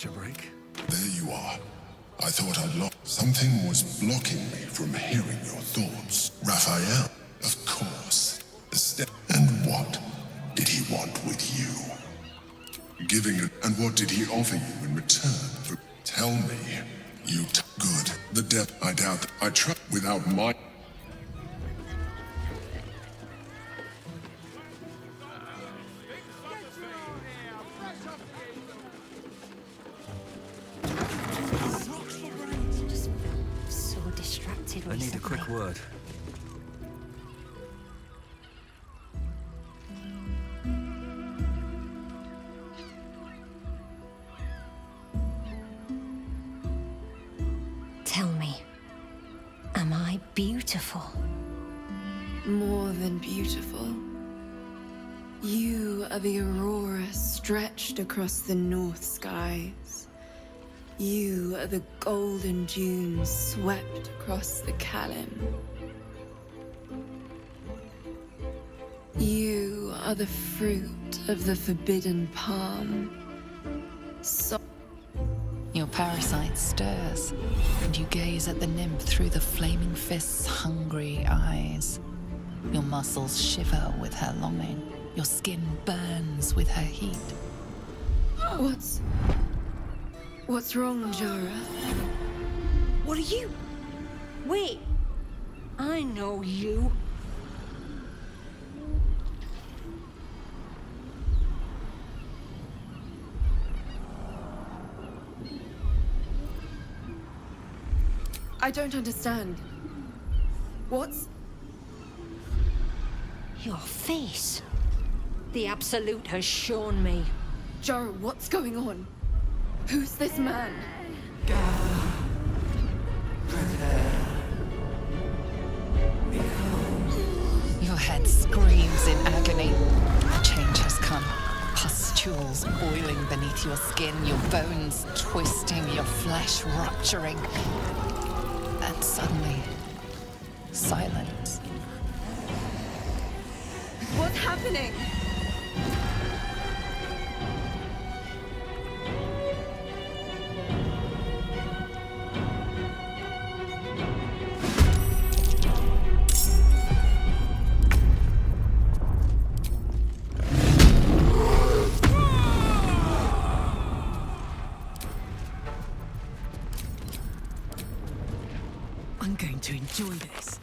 catch a break. There you are. I thought I'd lost. Something was blocking me from hearing your thoughts. Raphael, of course. And what did he want with you? Giving it, and what did he offer you in return for? Tell me. Good. The depth, I doubt that I try without my. Just so distracted. I need a quick word. Tell me, am I beautiful? More than beautiful. You are the aurora stretched across the north skies. You are the golden dunes swept across the Kalim. You are the fruit of the forbidden palm. Your parasite stirs, and you gaze at the nymph through the flaming fist's hungry eyes. Your muscles shiver with her longing. Your skin burns with her heat. What's wrong, Jara? What are you? Wait, I know you. I don't understand. Your face. The Absolute has shown me. Jara, what's going on? Who's this man? Your head screams in agony. Change has come. Pustules boiling beneath your skin, your bones twisting, your flesh rupturing. And suddenly, silence. What's happening? I'm going to enjoy this.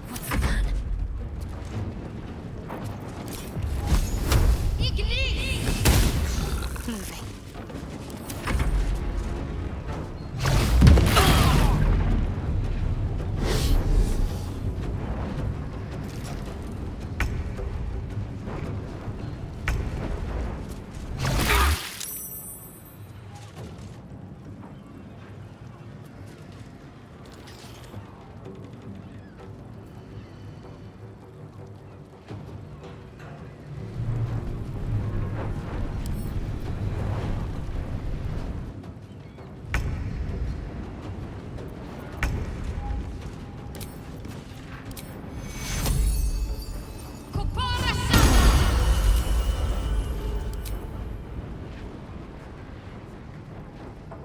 What's the plan? Moving.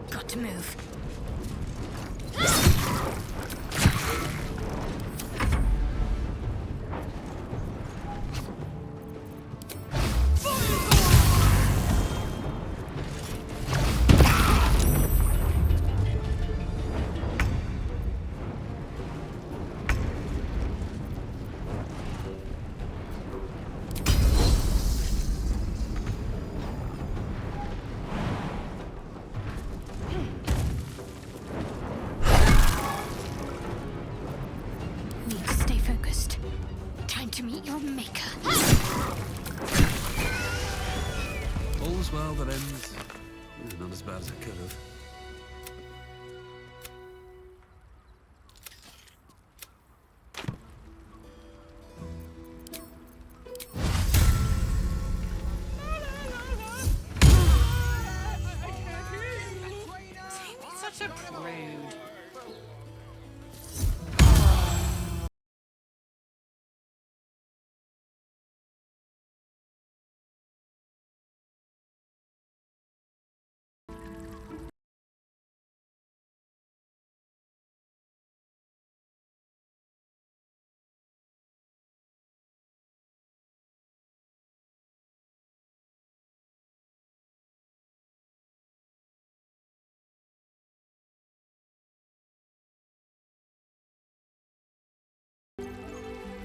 Got to move. Need to stay focused. Time to meet your maker. All's well that ends. Not as bad as it could have.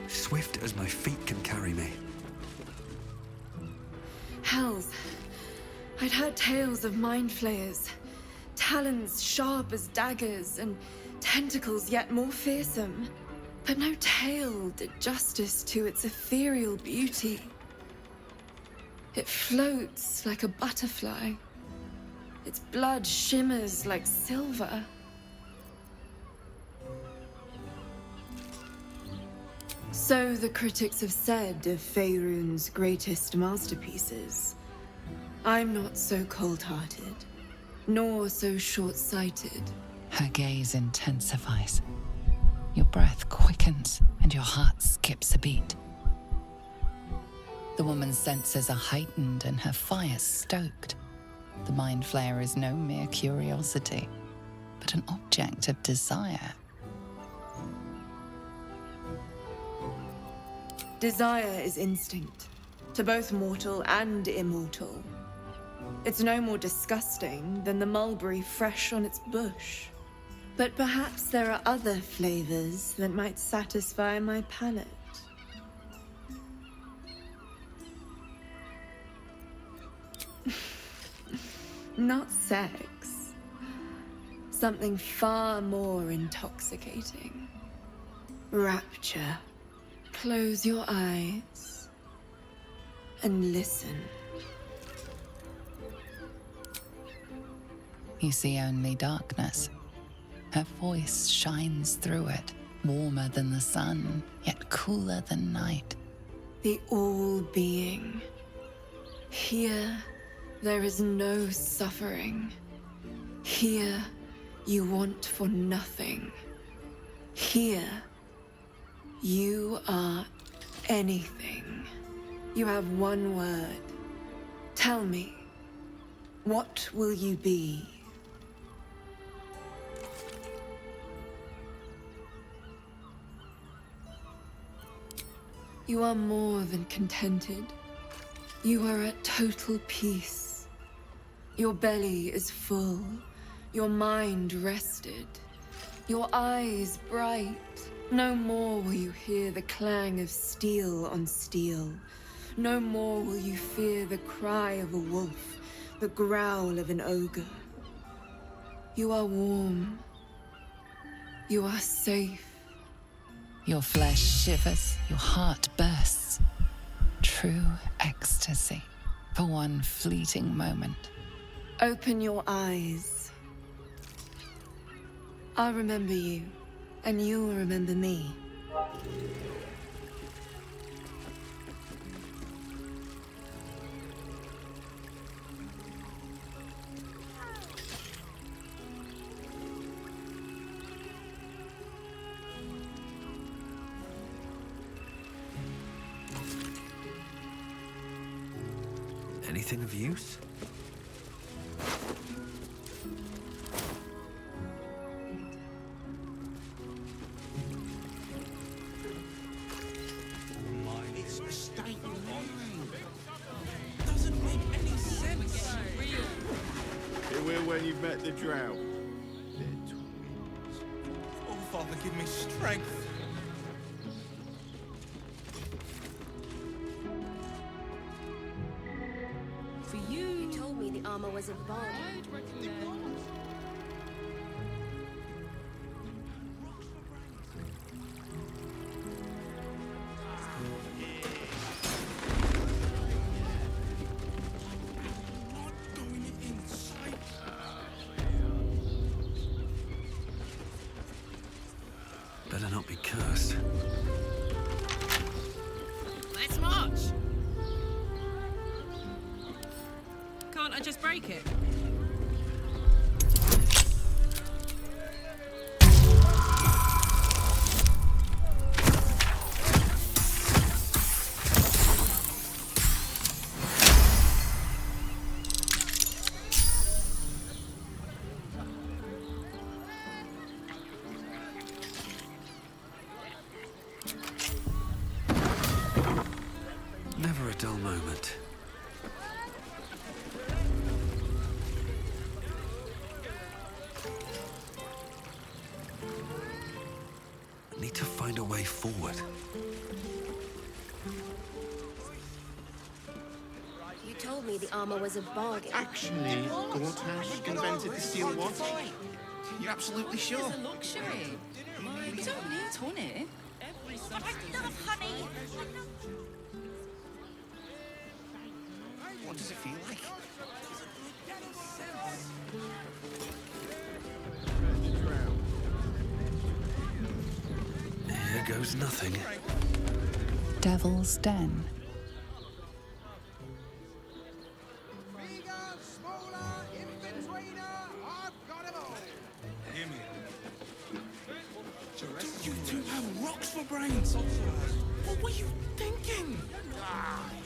Swift as my feet can carry me. Hells. I'd heard tales of mind flayers. Talons sharp as daggers, and tentacles yet more fearsome. But no tale did justice to its ethereal beauty. It floats like a butterfly. Its blood shimmers like silver. So the critics have said of Faerun's greatest masterpieces. I'm not so cold-hearted, nor so short-sighted. Her gaze intensifies. Your breath quickens, and your heart skips a beat. The woman's senses are heightened and her fire stoked. The mind flayer is no mere curiosity, but an object of desire. Desire is instinct, to both mortal and immortal. It's no more disgusting than the mulberry fresh on its bush. But perhaps there are other flavors that might satisfy my palate. Not sex. Something far more intoxicating. Rapture. Close your eyes and listen. You see only darkness. Her voice shines through it, warmer than the sun, yet cooler than night. The all-being. Here, there is no suffering. Here, you want for nothing. Here, you are anything. You have one word. Tell me, what will you be? You are more than contented. You are at total peace. Your belly is full, your mind rested, your eyes bright. No more will you hear the clang of steel on steel. No more will you fear the cry of a wolf, the growl of an ogre. You are warm. You are safe. Your flesh shivers, your heart bursts. True ecstasy for one fleeting moment. Open your eyes. I'll remember you, and you'll remember me. Anything of use? It's a state of mind. Doesn't make any sense. Here we're when you've met the drought. They're twins. Oh, Father, give me strength. For you. You told me the armor was a bomb. Not going inside. Better not be cursed. Let's march! Can't I just break it? Never a dull moment. I need to find a way forward. You told me the armor was a bargain. Actually, Gortash invented the steel watch. You're absolutely sure? It's a luxury. You don't need honey. But I love honey. What does it feel like? Here goes nothing. Devil's Den. You two have rocks for brains. What were you thinking?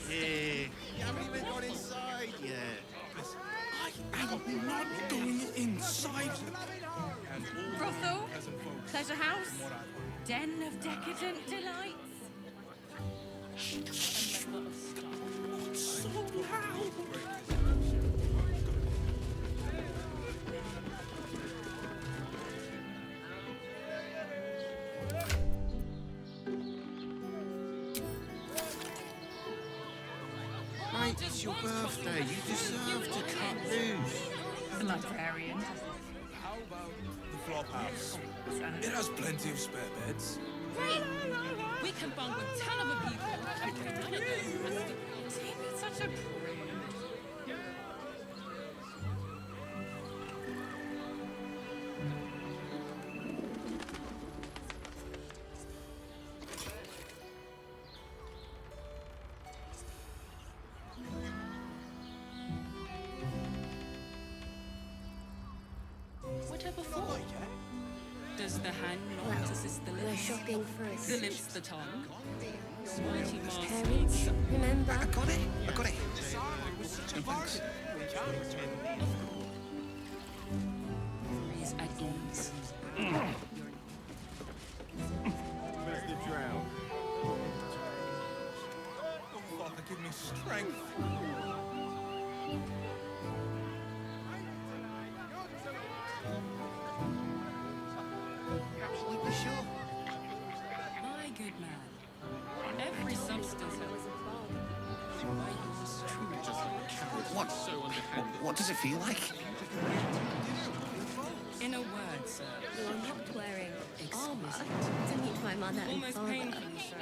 Here. You haven't even got inside yet. I am not going inside. Brothel, pleasure house, den of decadent delights. So loud. Mate, it's your birthday. You deserve to cut loose. The librarian. How about the flop house? It has plenty of spare beds. Great! We can bond with ton of people. None of them. Timmy's such a prude. Whatever for? Does the hand not assist the We're lips? shopping first. The lips, the tongue? Mighty master. Parents, remember? I got it. I got it. Thanks. He's at ease. Where's the drow? Oh, Father, give me strength. You're absolutely sure? My good man. Every substance has What does it feel like? in a word, sir. You're not wearing armor Exquisite. to meet my mother and Almost father. painfully so.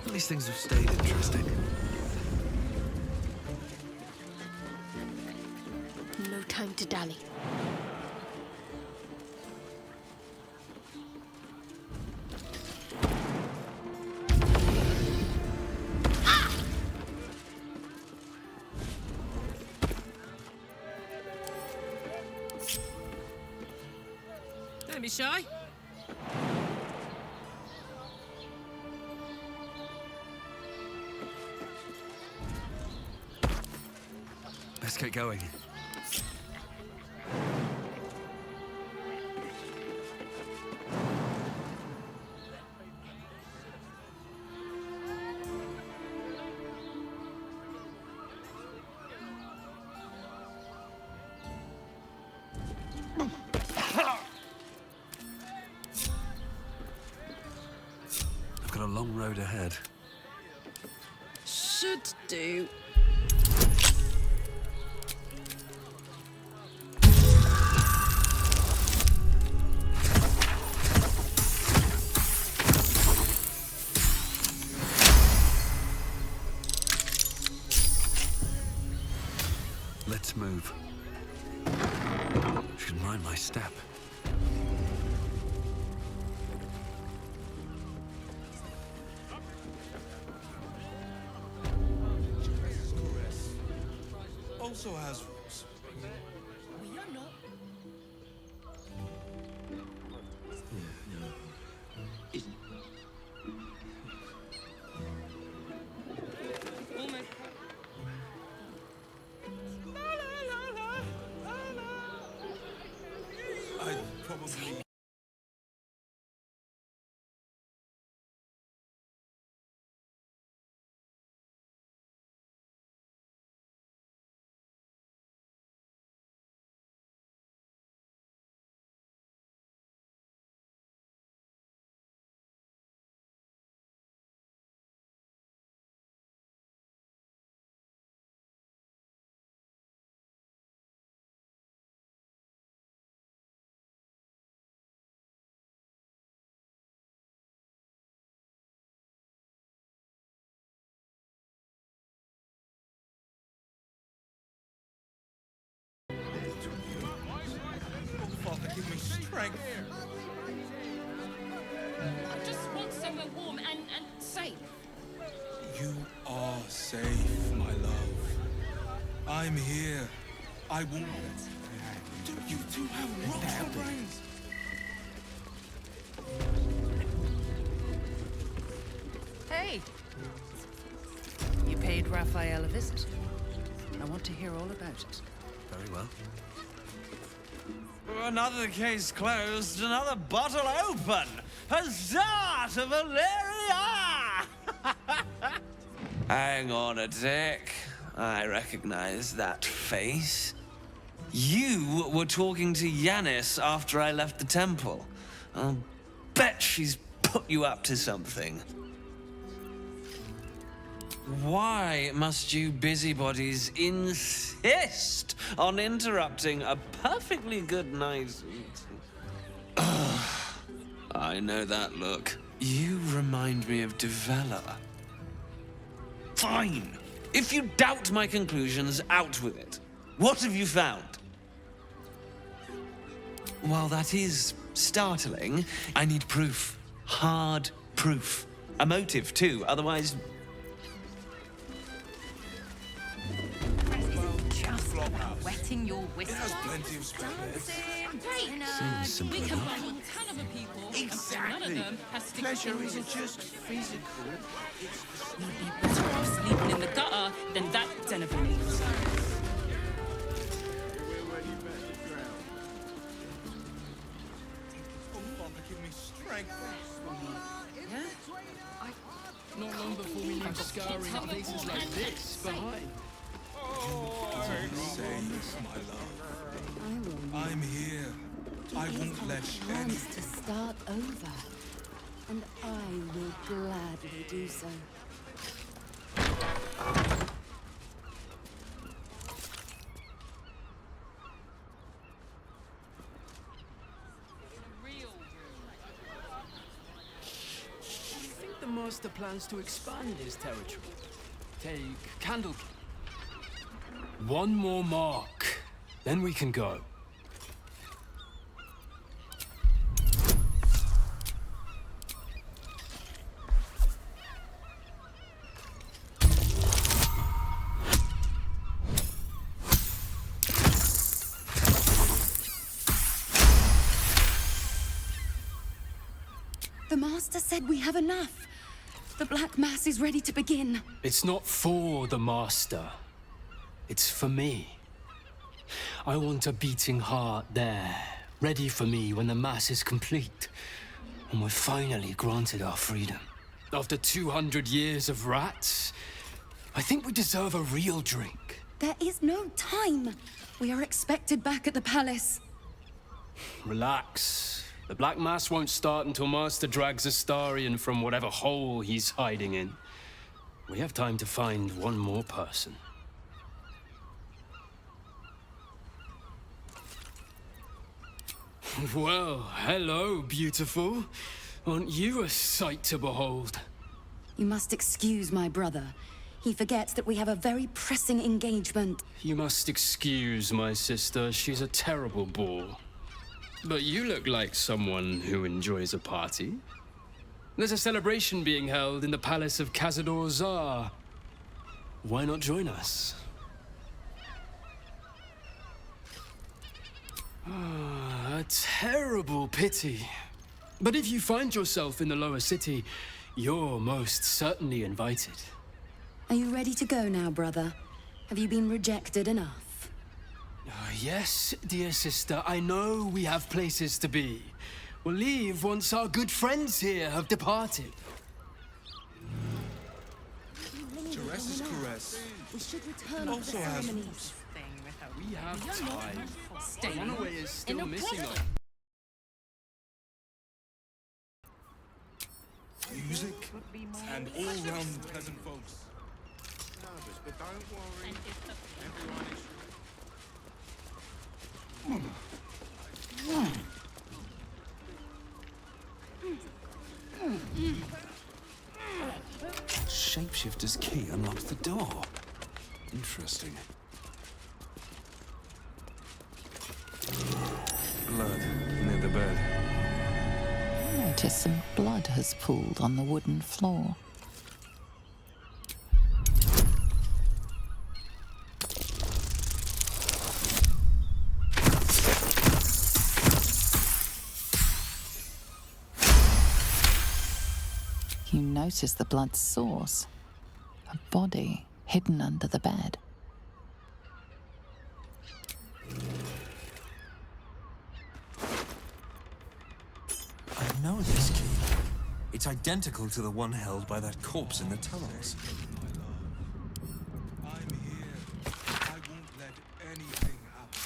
At least things have stayed interesting. No time to dally. Don't be shy. Let's get going. I've got a long road ahead. Should do. Let's move. Should mind my step. Also has rules. We are not. Isn't are safe, my love. I'm here. I won't. You two have rocks for brains. Hey! You paid Raphael a visit. I want to hear all about it. Very well. Another case closed, another bottle open. Huzzah to Valeria! Hang on a tick. I recognize that face. You were talking to Yanis after I left the temple. I'll bet she's put you up to something. Why must you busybodies insist on interrupting a perfectly good night? I know that look. You remind me of Devella. Fine. If you doubt my conclusions, out with it. What have you found? While that is startling, I need proof. Hard proof. A motive, too, otherwise... Wetting your whistle. There's plenty of spare beds. Seems simple We can enough. find one ton of people. And none Exactly. of them has to Pleasure isn't just physical. You'd be better off sleeping in the gutter than that den of beneath. We're when you met the drow. Oh, Father, give me strength. Not long before we leave scarring places like this behind. Safe, my love. I'm here. I won't let any... Chance to start over. And I will gladly do so. I think the master plans to expand his territory. Take Candle. One more mark, then we can go. The Master said we have enough. The Black Mass is ready to begin. It's not for the master. It's for me. I want a beating heart there, ready for me when the Mass is complete. And we're finally granted our freedom. After 200 years of rats, I think we deserve a real drink. There is no time. We are expected back at the palace. Relax. The Black Mass won't start until Master drags Astarion from whatever hole he's hiding in. We have time to find one more person. Well, hello, beautiful. Aren't you a sight to behold? You must excuse my brother. He forgets that we have a very pressing engagement. You must excuse my sister. She's a terrible bore. But you look like someone who enjoys a party. There's a celebration being held in the palace of Cazador Zar. Why not join us? A terrible pity. But if you find yourself in the lower city, you're most certainly invited. Are you ready to go now, brother? Have you been rejected enough? Yes, dear sister, I know we have places to be. We'll leave once our good friends here have departed. Teresa's caress. We should return Also the has ceremonies. We have time. Stay Runaway is still missing us. Music and all-round pleasant folks. Nervous, but don't worry. Everyone is... Shapeshifter's key unlocks the door. Interesting. Blood near the bed. Notice some blood has pooled on the wooden floor. notice the blood's source. A body hidden under the bed. I know this key. It's identical to the one held by that corpse in the tunnels. I'm here. I won't let anything happen.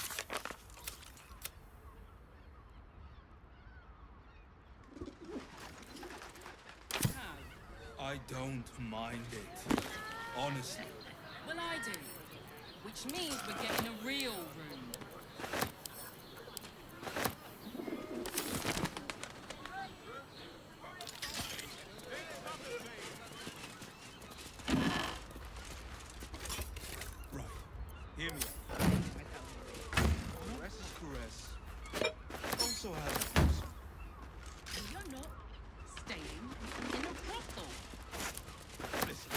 I don't mind it. Honestly. Well, I do. Which means we're getting a real room. Right. Hear me out. Caress is caress. Also has. You're not staying in a brothel. Listen.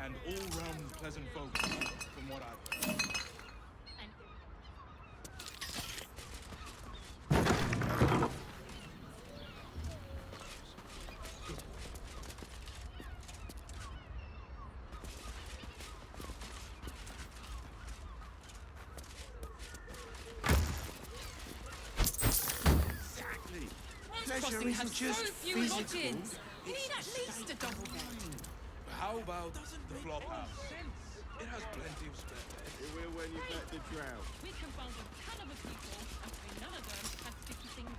And all round pleasant folk, from what I've heard. Exactly. Crossing Pleasure has isn't just so few physical. lodgings. We need at least a double bed. How about the flop house? It has plenty of spare beds. Here we're when you've met the drow. We can bunk with 10 other people, and none of them have sticky fingers.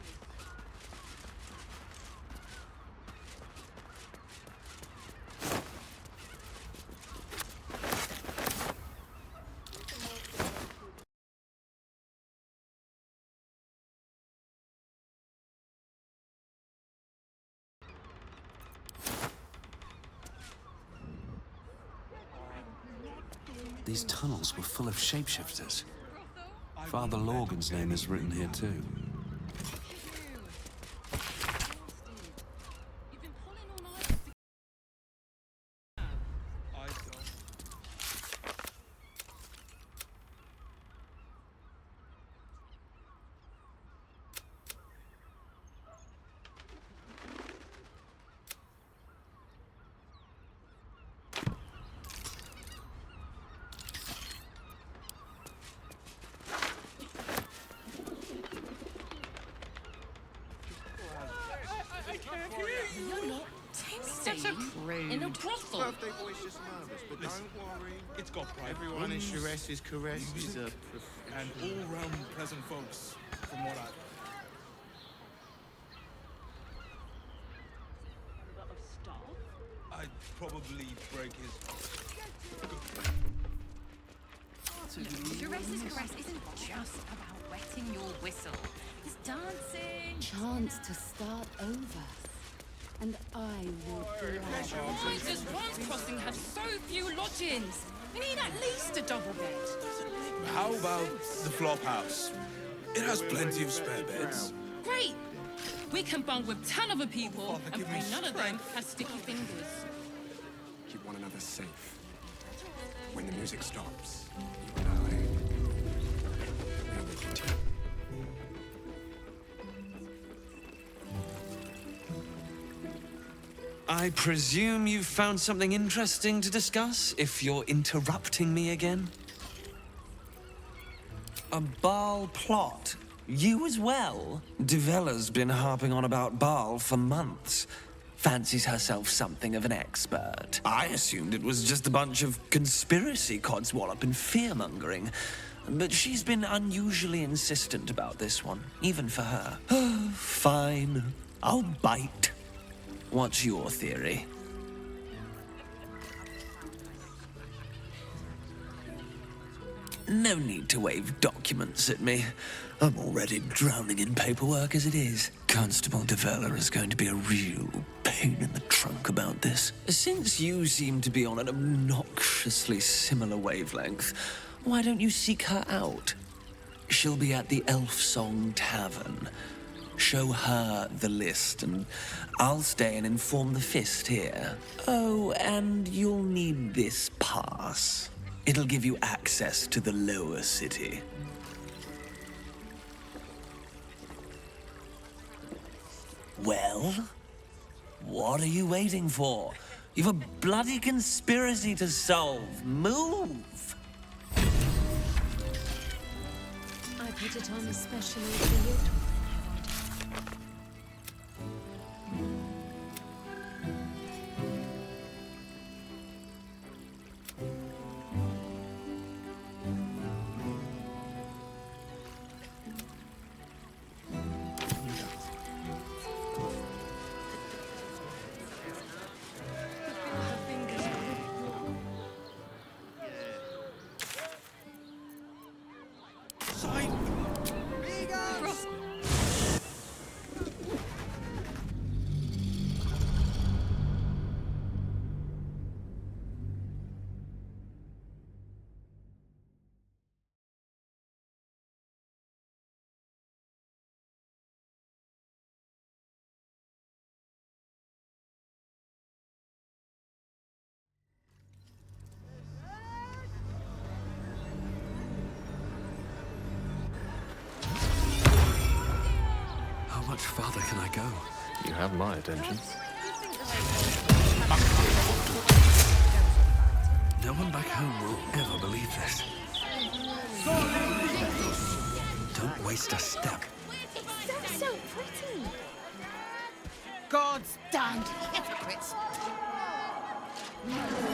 These tunnels were full of shapeshifters. Father Lorgan's name is written here too. You've been pulling all night to I don't. You're not staying in a brothel. Birthday boy's just nervous, but Listen. don't worry. It's got private Everyone in rooms, Shares's caress is a and all round pleasant folks, from what I've heard. I'd probably break his. Shares's caress isn't just about wetting your whistle. It's dancing. Chance to start over. And I will gladly. Why does one crossing have so few lodgings? We need at least a double bed. How about the flop house? It has plenty of spare beds. Great! We can bunk with 10 other people, and give me none of them have sticky fingers. Keep one another safe. When the music stops, you and I will continue. I presume you've found something interesting to discuss, if you're interrupting me again? A Baal plot? You as well? Devella's been harping on about Baal for months. Fancies herself something of an expert. I assumed it was just a bunch of conspiracy codswallop and fear-mongering. But she's been unusually insistent about this one, even for her. Fine, I'll bite. What's your theory? No need to wave documents at me. I'm already drowning in paperwork as it is. Constable Devella is going to be a real pain in the trunk about this. Since you seem to be on an obnoxiously similar wavelength, why don't you seek her out? She'll be at the Elf Song Tavern. Show her the list, and I'll stay and inform the Fist here. Oh, and you'll need this pass. It'll give you access to the lower city. Well? What are you waiting for? You've a bloody conspiracy to solve. Move! I put it on especially for you. How much farther can I go? You have my attention. No one back home will ever believe this. Don't waste a step. It's so pretty. God's damned hypocrites!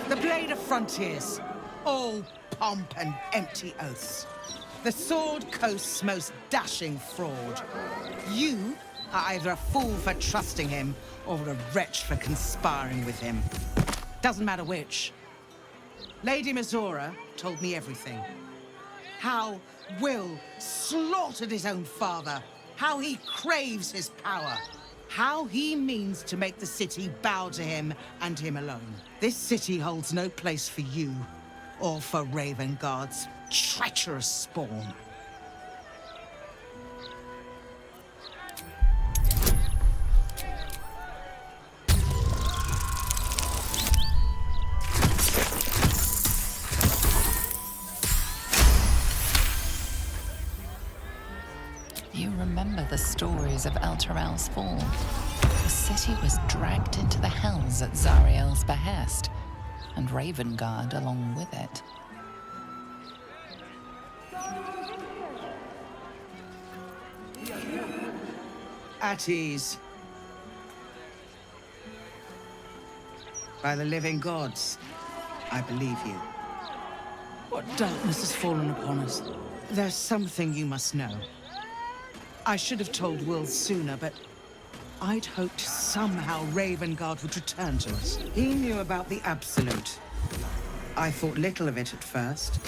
The Blade of Frontiers, all pomp and empty oaths. The Sword Coast's most dashing fraud. You are either a fool for trusting him, or a wretch for conspiring with him. Doesn't matter which. Lady Mizora told me everything. How Will slaughtered his own father. How he craves his power. How he means to make the city bow to him and him alone. This city holds no place for you, or for Ravengard's treacherous spawn. You remember the stories of Elturel's fall. The city was dragged into the hells at Zariel's behest, and Ravengard along with it. At ease. By the living gods, I believe you. What darkness has fallen upon us? There's something you must know. I should have told Will sooner, but I'd hoped somehow Ravengard would return to us. He knew about the Absolute. I thought little of it at first,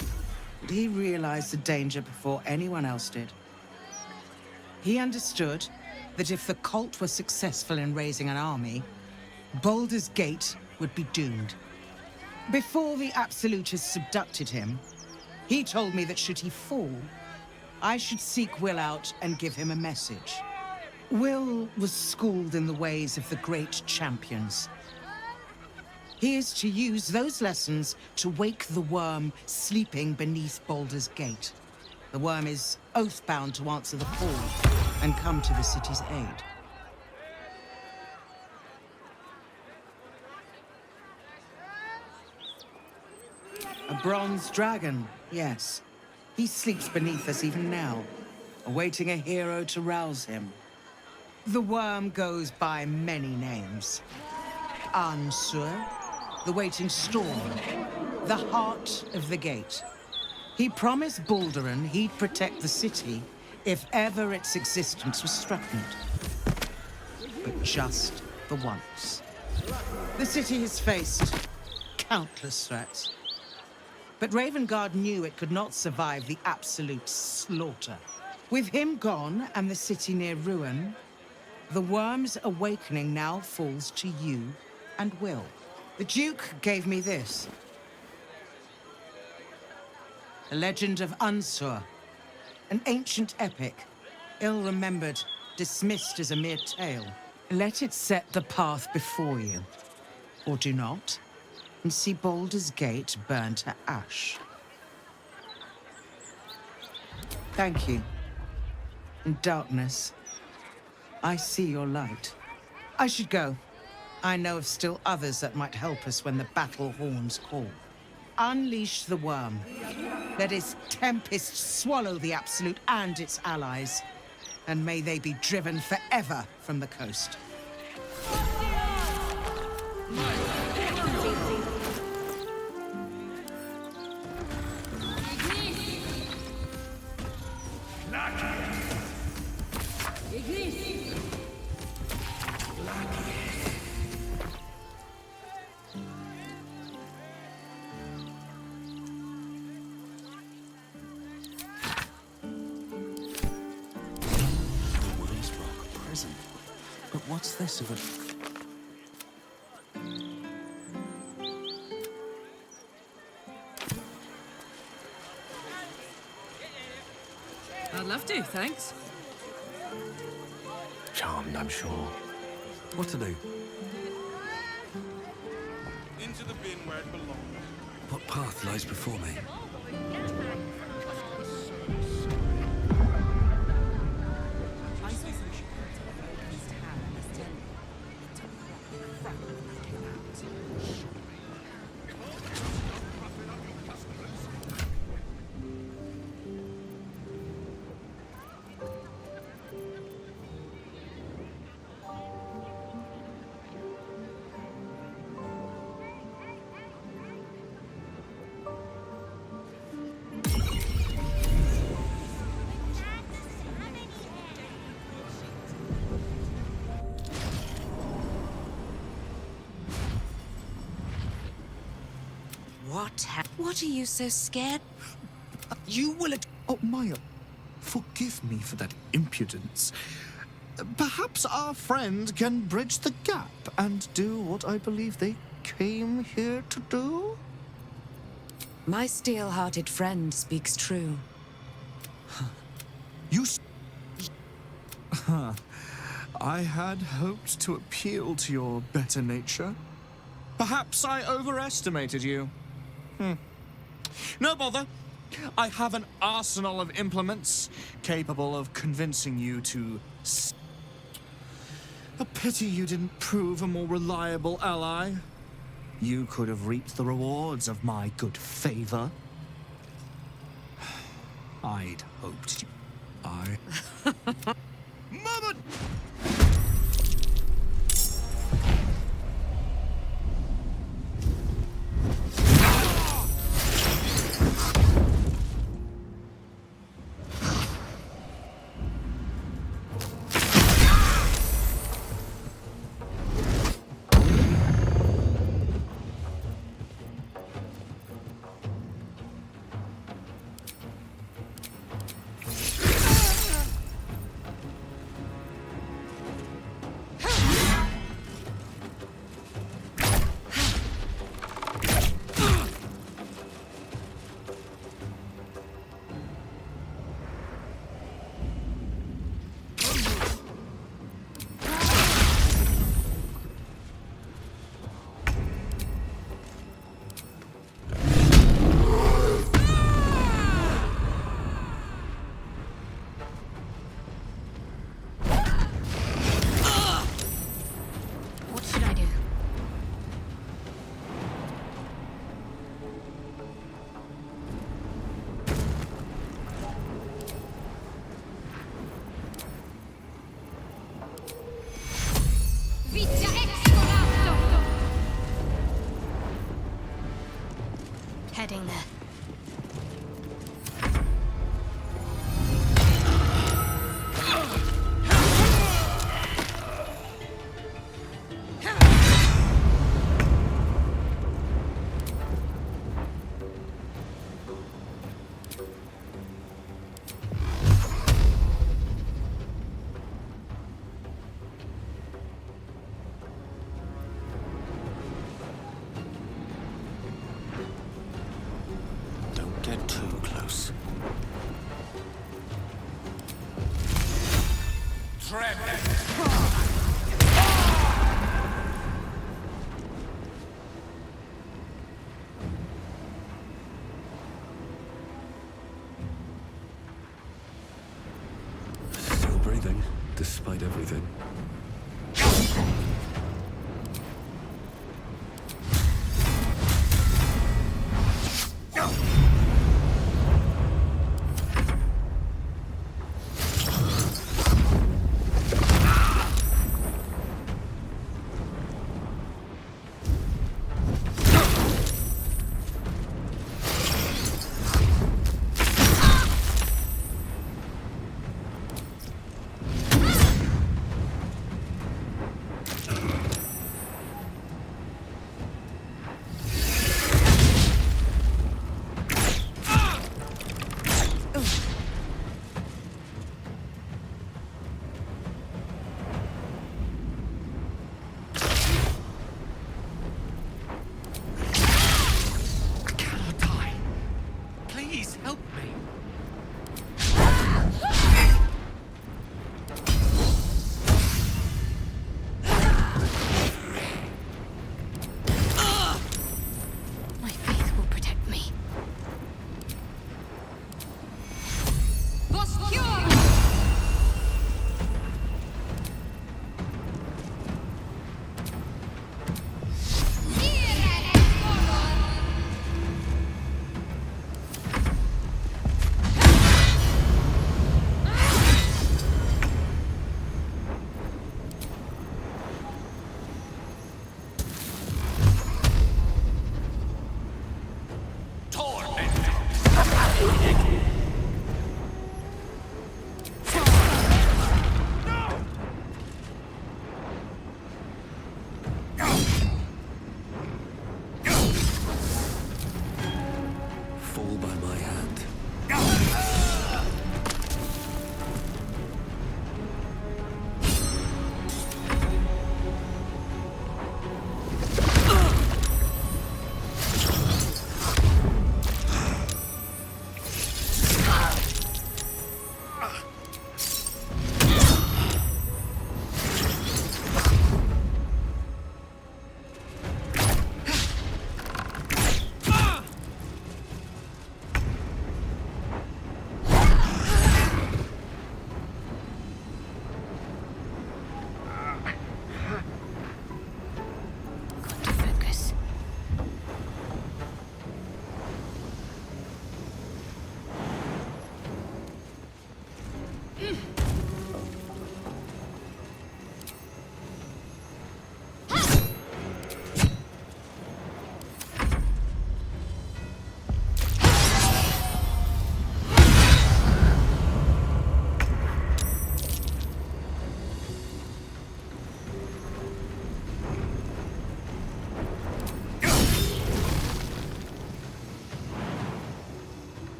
but he realized the danger before anyone else did. He understood that if the cult were successful in raising an army, Baldur's Gate would be doomed. Before the Absolutists abducted him, he told me that should he fall, I should seek Will out and give him a message. Will was schooled in the ways of the great champions. He is to use those lessons to wake the worm sleeping beneath Baldur's Gate. The worm is oath-bound to answer the call and come to the city's aid. A bronze dragon, yes. He sleeps beneath us even now, awaiting a hero to rouse him. The worm goes by many names. Ansur, the waiting storm, the heart of the gate. He promised Baldurin he'd protect the city if ever its existence was threatened. But just the once. The city has faced countless threats. But Ravengard knew it could not survive the absolute slaughter. With him gone and the city near ruin, the worm's awakening now falls to you and Will. The Duke gave me this. The legend of Ansur, an ancient epic, ill-remembered, dismissed as a mere tale. Let it set the path before you, or do not, and see Baldur's Gate burn to ash. Thank you. In darkness, I see your light. I should go. I know of still others that might help us when the battle horns call. Unleash the worm. Let its tempest swallow the Absolute and its allies. And may they be driven forever from the coast. But what's this of a... I'd love to, thanks. Charmed, I'm sure. What to do? Into the bin where it belongs. What path lies before me? What are you so scared? You will... Oh, Maya, forgive me for that impudence. Perhaps our friend can bridge the gap and do what I believe they came here to do? My steel-hearted friend speaks true. You... I had hoped to appeal to your better nature. Perhaps I overestimated you. No bother. I have an arsenal of implements capable of convincing you to... A pity you didn't prove a more reliable ally. You could have reaped the rewards of my good favor. I'd hoped... Mama! Heading there. Get too close. Tread Still breathing, despite everything.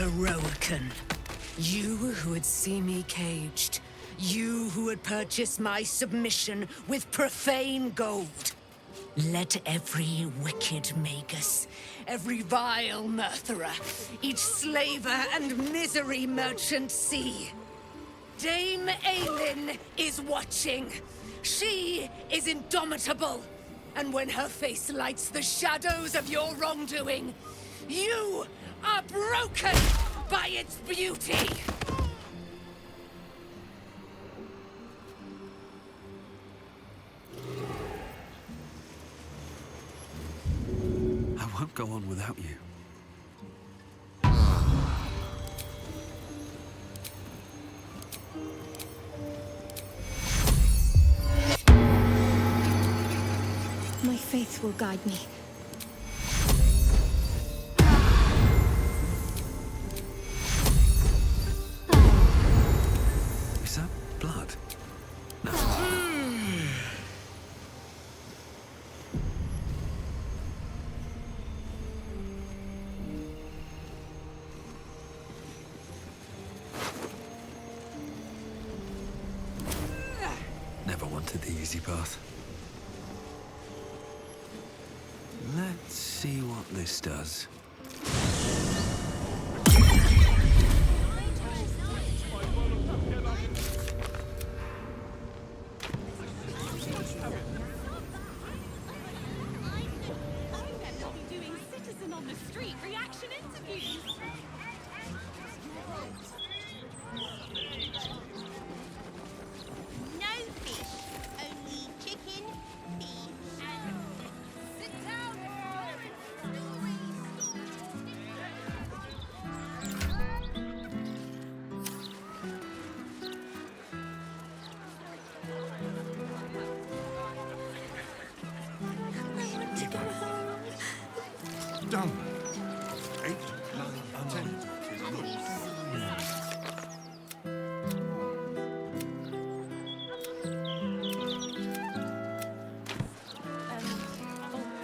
Heroican. You who would see me caged. You who would purchase my submission with profane gold. Let every wicked magus, every vile murtherer, each slaver and misery merchant see. Dame Aelin is watching. She is indomitable. And when her face lights the shadows of your wrongdoing, you are broken by its beauty. I won't go on without you. My faith will guide me. Is that blood? No. Never wanted the easy path. Let's see what this does. Doing citizen on the street reaction interviews. No fish, only chicken, beef, and sit down. Done. 8, 9, 10.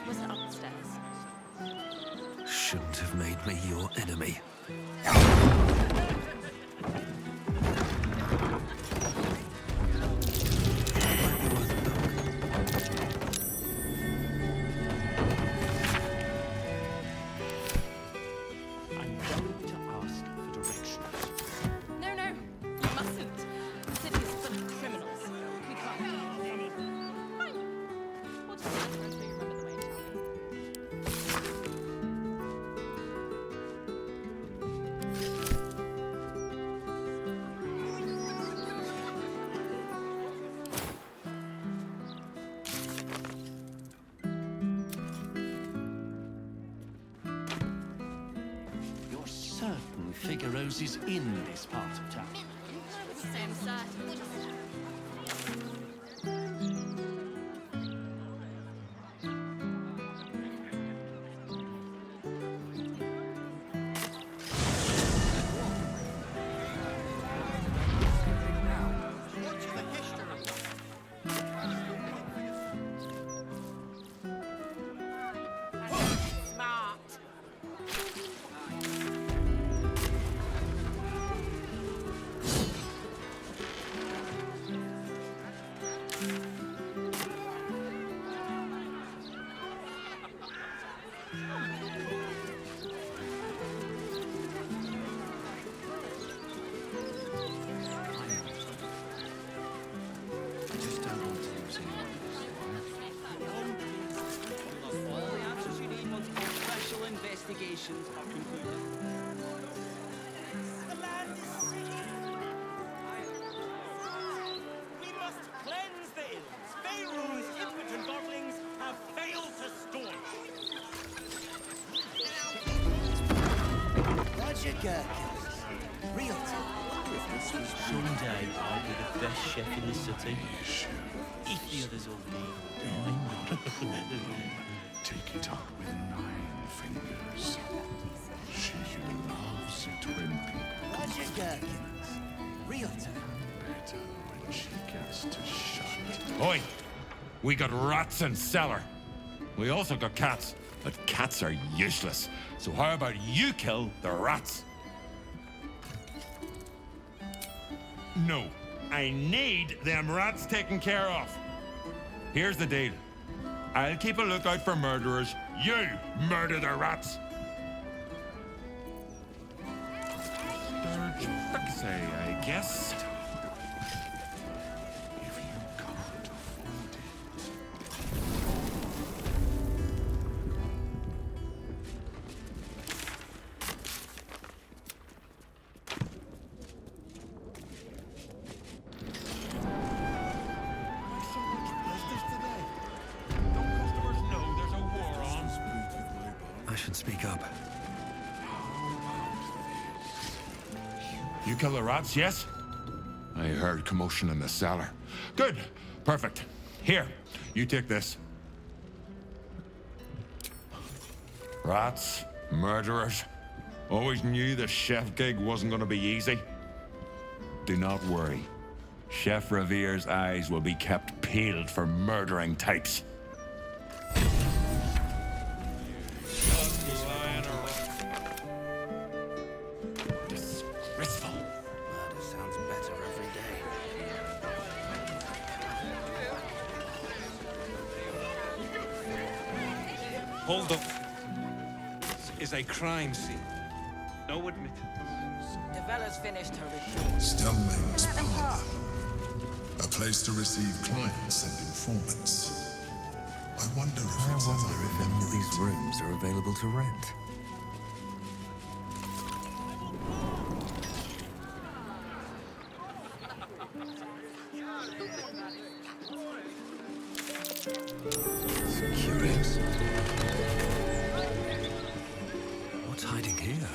Was it upstairs? Shouldn't have made me your enemy. I'm going to ask for directions. No, no, you mustn't. The city is full of criminals. We can't. Fine. We'll just answer until you remember the way, shall we? You're certain Figaro's is in this part of town? I would say I'm certain. Smart. I just don't want to lose anyone. All the answers you need once official investigations are concluded. The land is sinking. We must cleanse the ills. Pharaoh's impotent godlings have failed to staunch. Roger Gherkins. Realtor. If this was one day, I'd be the best chef in the city. If the others all die. Take it up with 9 fingers. She loves it when people Roger Gherkins. Realtor. better when she gets to shut. Oi! We got rats in cellar. We also got cats, but cats are useless. So how about you kill the rats? No. I need them rats taken care of. Here's the deal. I'll keep a lookout for murderers. You murder the rats. Sturge Fixie, I guess. I should speak up. You kill the rats, yes? I heard commotion in the cellar. Good. Perfect. Here, you take this. Rats, murderers. Always knew the chef gig wasn't going to be easy. Do not worry. Chef Revere's eyes will be kept peeled for murdering types. Disgraceful. Murder sounds better every day. Hold up. This is a crime scene. No admittance. The fella's finished her ritual. Stelmane's parlor. A place to receive clients and informants. I wonder if any of these rooms are available to rent. It's curious. What's hiding here?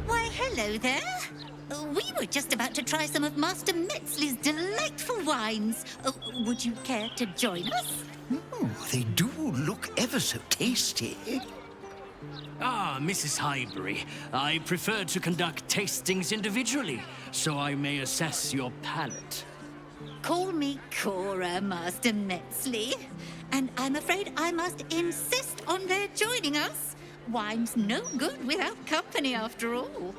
Why, hello there. We were just about to try some of Master Metzley's delightful wines. Would you care to join us? Oh, they do look ever so tasty. Ah, Mrs. Highbury, I prefer to conduct tastings individually, so I may assess your palate. Call me Cora, Master Metzley. And I'm afraid I must insist on their joining us. Wine's no good without company, after all.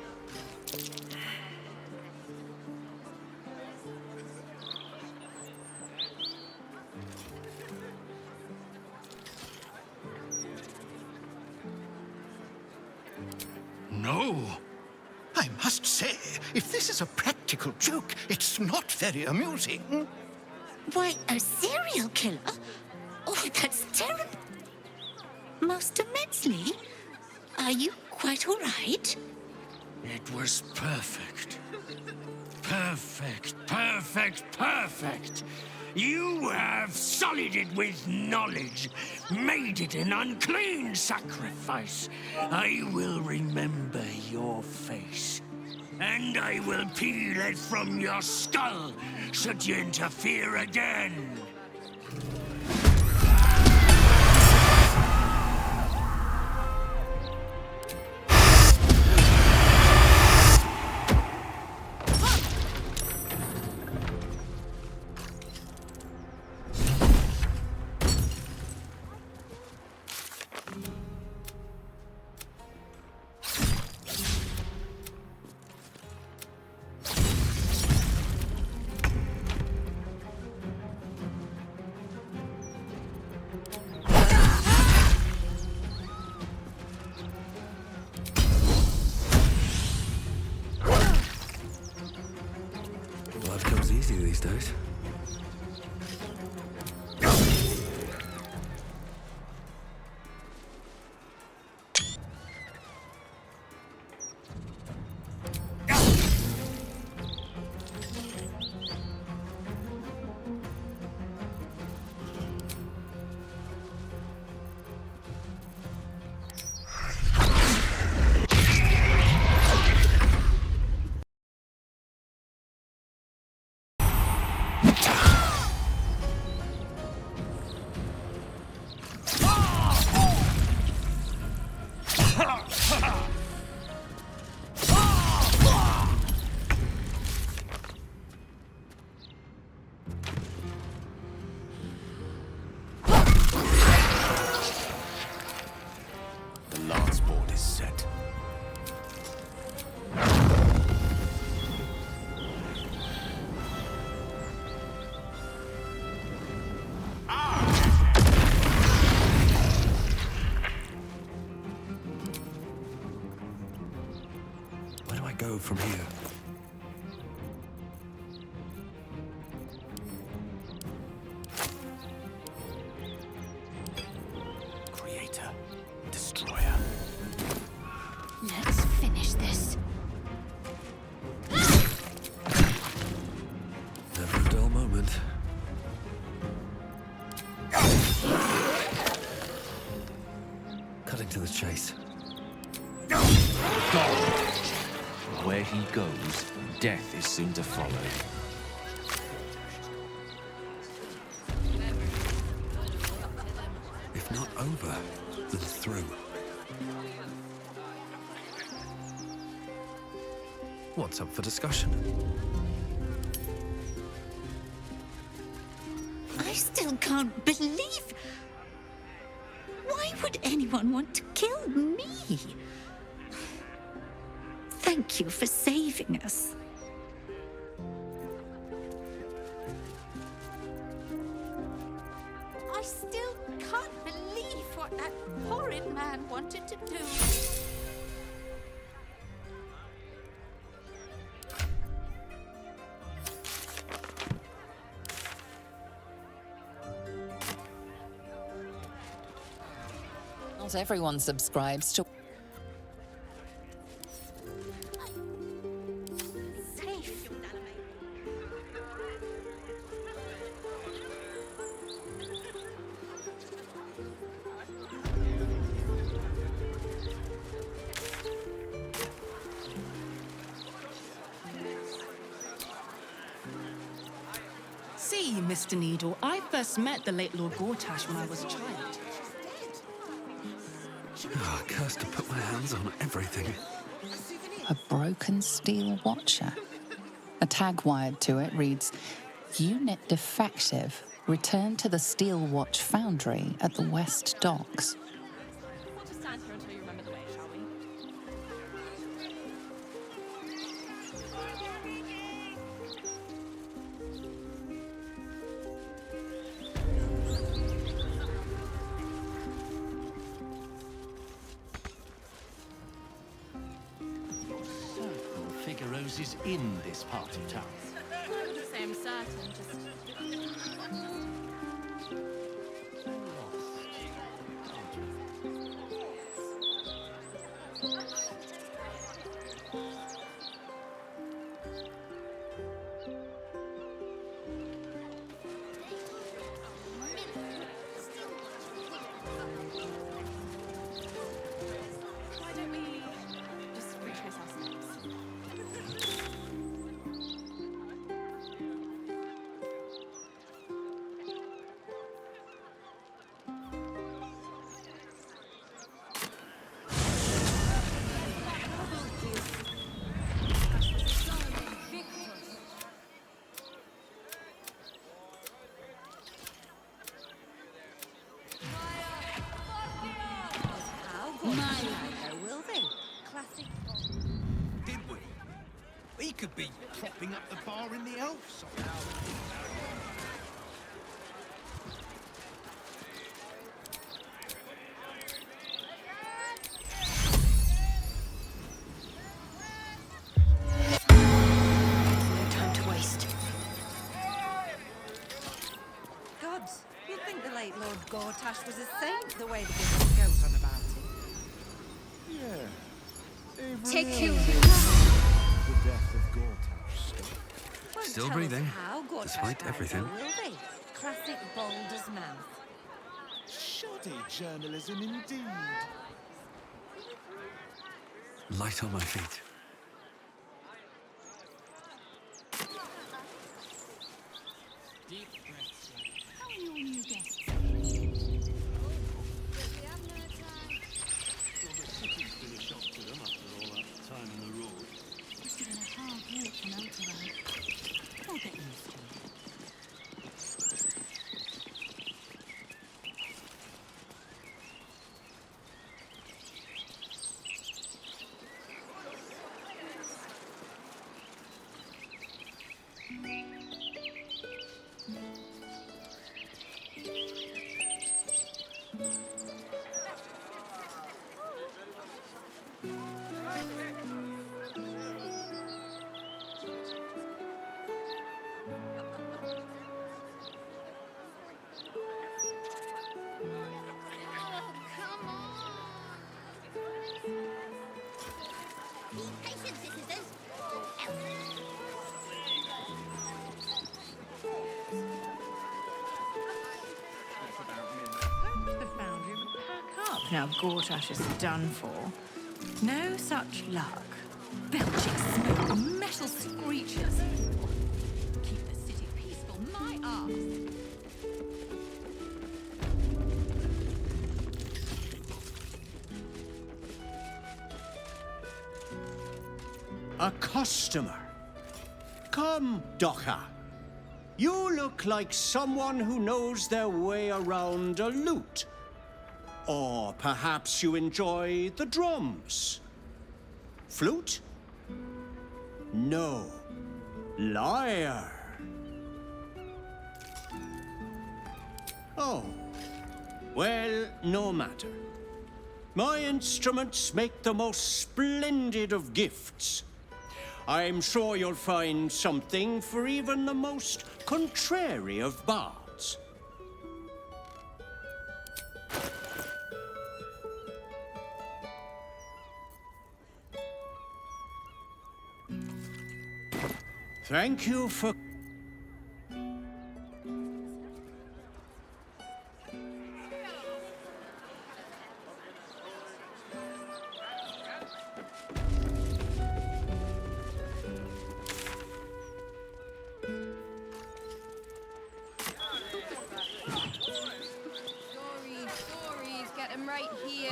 No. I must say, if this is a practical joke, it's not very amusing. Why, a serial killer? Oh, that's terrible. Master Metzley, are you quite all right? It was perfect. Perfect, perfect, perfect. You have sullied it with knowledge, made it an unclean sacrifice. I will remember your face, and I will peel it from your skull should you interfere again. comes easy these days. The lance board is set. Where do I go from here? Creator, destroyer. Let's finish this. Never a dull moment. Cutting to the chase. Where he goes, death is soon to follow. If not over, then through. What's up for discussion? I still can't believe... Why would anyone want to kill me? Thank you for saving us. I still can't believe what that horrid man wanted to do. Not everyone subscribes to... Safe. See, Mr. Needle, I first met the late Lord Gortash when I was a child. Ah, cursed to put my hands on everything. A broken steel watcher. A tag wired to it reads, Unit defective. Return to the Steel Watch Foundry at the West Docks. We'll just stand here until you remember the way, shall we? Circle Figaro's is in this part of town. I wouldn't say I'm certain, just... Why don't we just retrace our steps? Will they? Classic. Did we? We could be propping up the bar in the elf No time to waste. Lord Gortash was a saint, the way the business goes on about him. Yeah. Take you. The death of Gortash stuff. Won't Still tell breathing, us how Gortash despite died, everything. though, will they? Classic Baldur's mouth. Shoddy journalism indeed. Light on my feet. Deep breaths, lad. How are your new guests? Well, the city's been a shock to them after all that time on the road. Must have been a hard walk from Elturel. They'll get used to it. Now Gortash is done for. No such luck. Belching smoke, metal screeches. Keep the city peaceful, my arse. A customer. Come, Docker. You look like someone who knows their way around a lute. Or perhaps you enjoy the drums. Flute? No. Lyre. Oh. Well, no matter. My instruments make the most splendid of gifts. I'm sure you'll find something for even the most contrary of bards. Thank you for... Stories, get them right here.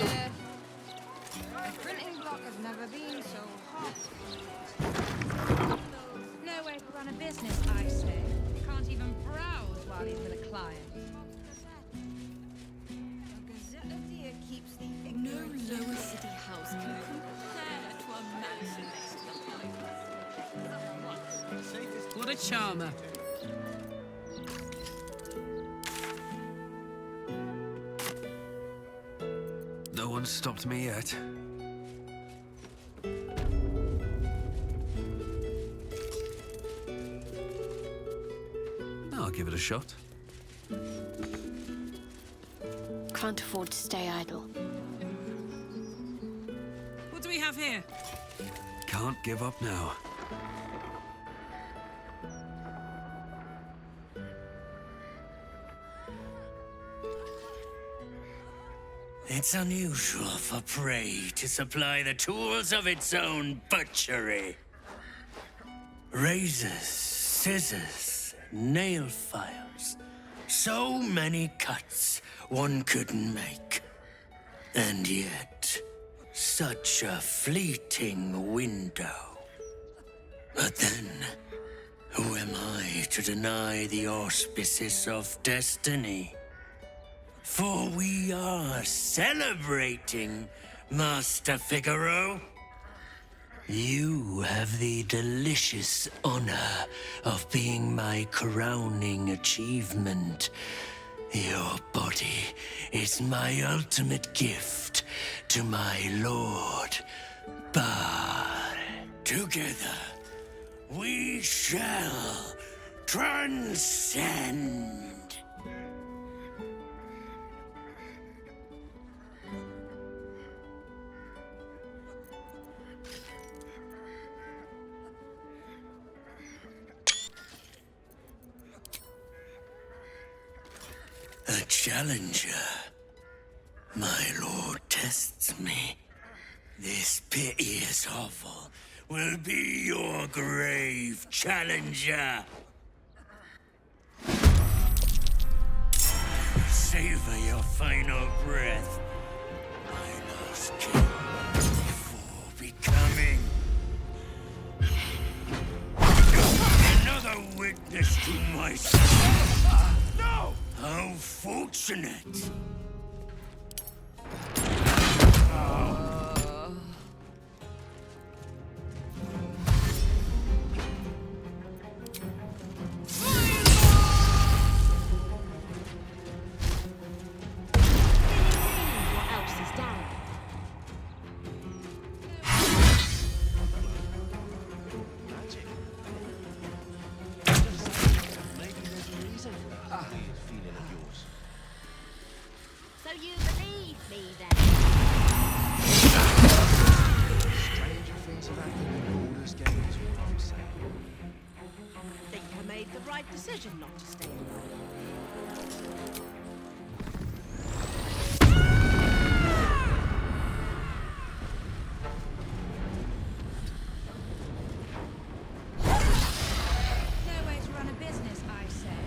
The printing block has never been so hot. Nowhere to run a business, I say. You can't even browse while he's with a client. A Gazette of Deer keeps the No lower city house can compare to a mansion next to the palace. What a charmer. No one's stopped me yet. I'll give it a shot. Can't afford to stay idle. What do we have here? Can't give up now. It's unusual for prey to supply the tools of its own butchery. Razors, scissors, nail files. So many cuts one couldn't make. And yet, such a fleeting window. But then, who am I to deny the auspices of destiny? For we are celebrating, Master Figaro. You have the delicious honor of being my crowning achievement. Your body is my ultimate gift to my lord, Bard. Together, we shall transcend. A challenger. My lord tests me. This piteous hovel will be your grave, challenger. Savor your final breath, my last king, before becoming another witness to my sin. No! How fortunate! So you believe me then? Stranger things have happened in Baldur's Gate is all I'm saying. Think I made the right decision not to stay alive. No way to run a business, I say.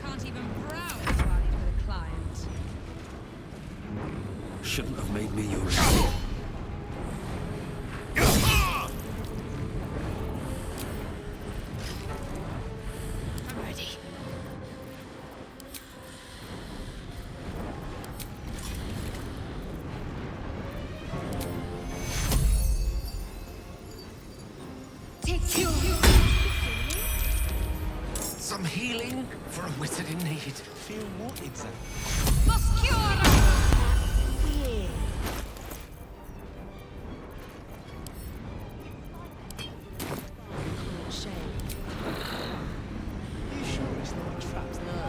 Can't even browse while he's with a client. Shouldn't have made me your... I'm ready. Take you. Some healing for a wizard in need. Feel what exactly? Yeah. You sure it's not a trap? No.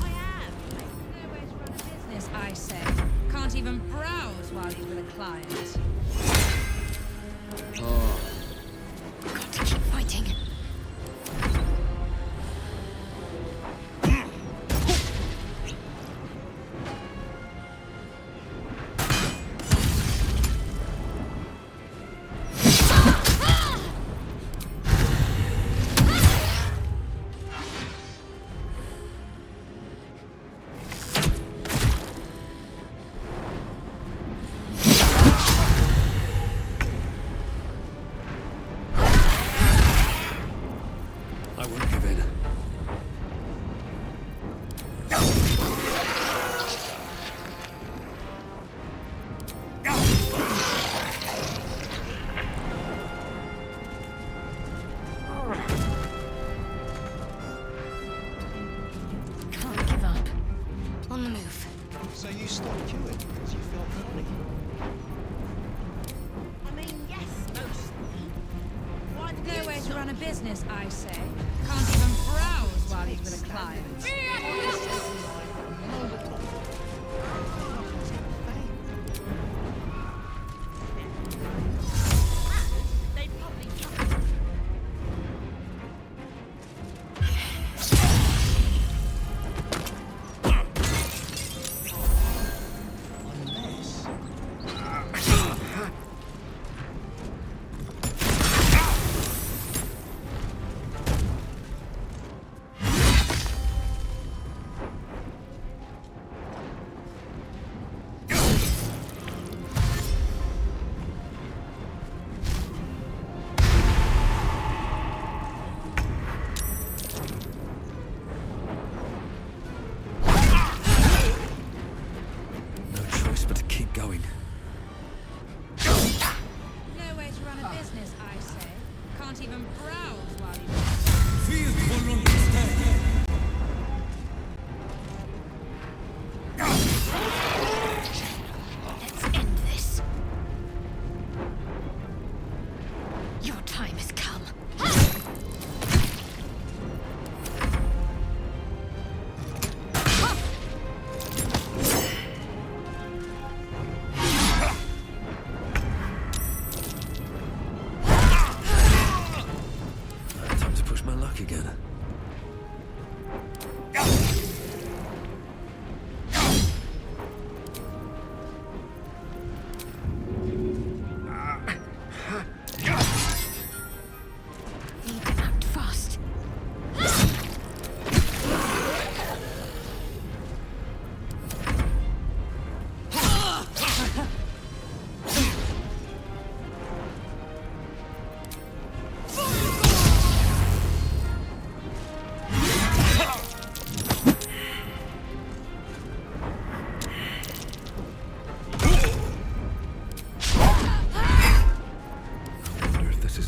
I am. No way to run a business, I say. Can't even browse while he's with a client. Got to keep fighting. I won't give in. Can't give up. On the move. So you stopped queuing because you felt funny. I mean, yes, mostly. Why did No way to run a business, I say. Can't even browse while he's with a client. They probably No choice but to keep going. No way to run a business, I say. Can't even browse while he's Let's end this. Your time has come. Time to push my luck again.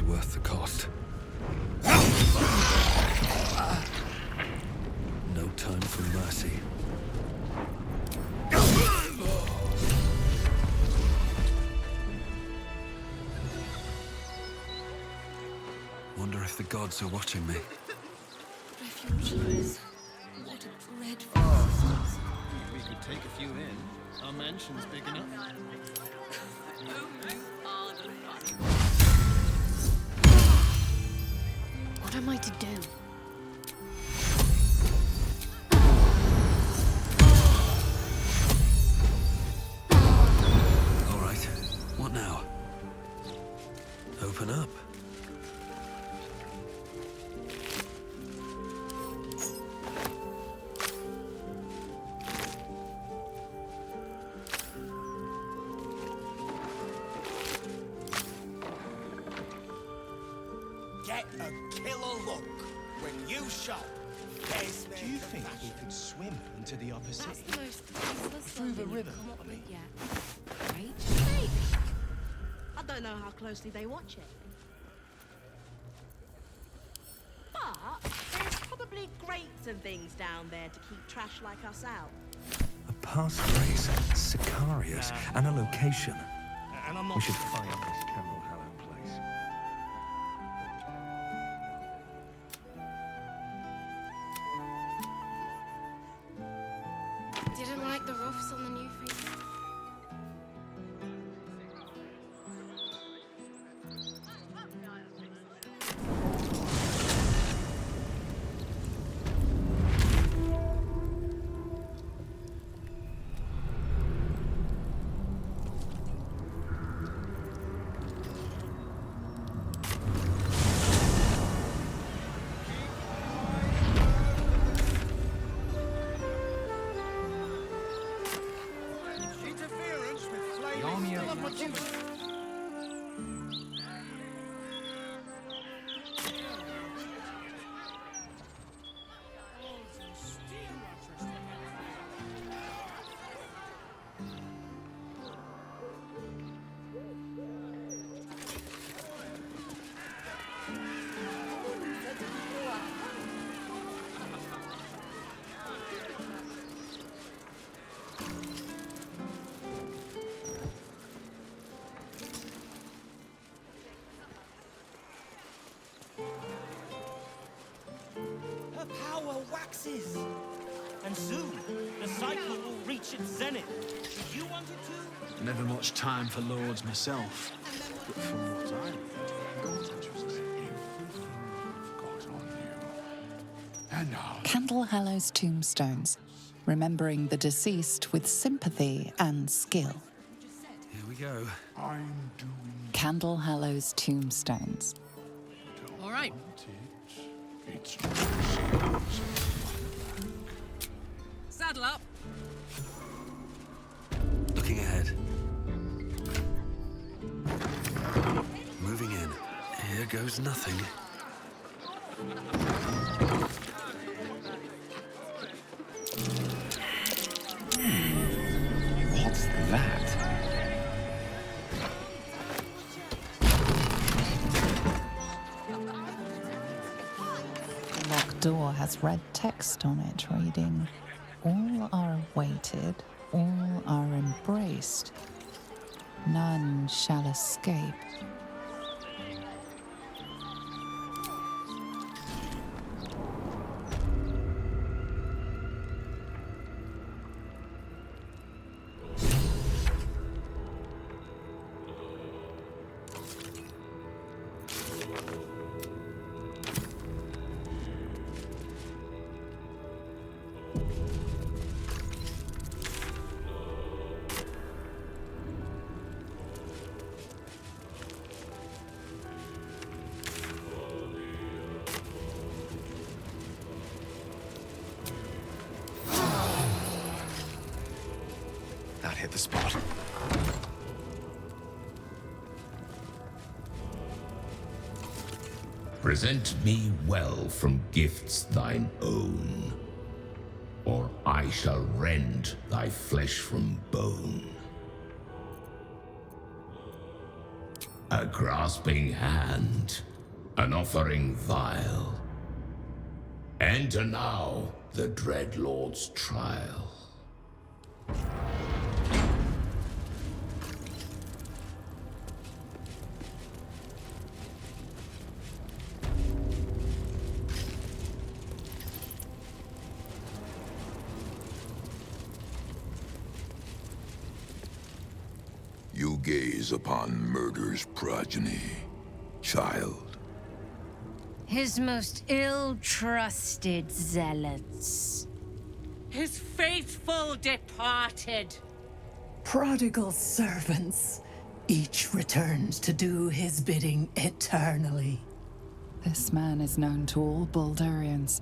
is worth the cost. No time for mercy. Wonder if the gods are watching me. Refugees. What a dreadful existence. We could take a few in. Our mansion's big enough. What am I to do? All right. What now? Open up. Get a killer look when you shop. Do you think we could swim into the upper That's city? the most useless Through the building river, you've come up I mean. with yet. Right? Maybe. I don't know how closely they watch it. But there's probably grates and things down there to keep trash like us out. A passphrase, Sicarius, and a location. And I'm not We should find this Candle Hallow place. Didn't like the roofs on the new face. Interference with flaming still of Medusa. Her power waxes. And soon, the cycle will reach its zenith. Do you want it to? Never much time for lords myself. But from what I read, Gortash was everything you've got on you. And now, Candle Hallow's tombstones, remembering the deceased with sympathy and skill. Here we go. I'm doing Candle Hallow's tombstones. All right. it. It's Saddle up. Looking ahead. Moving in. Here goes nothing. What's that? The locked door has red text on it reading, "All are awaited, all are embraced. None shall escape." That hit the spot. Present me well from gifts thine own, or I shall rend thy flesh from bone. A grasping hand, an offering vile. Enter now the Dreadlord's trial. You gaze upon murder's progeny, child. His most ill-trusted zealots. His faithful departed. Prodigal servants, each returns to do his bidding eternally. This man is known to all Baldurians,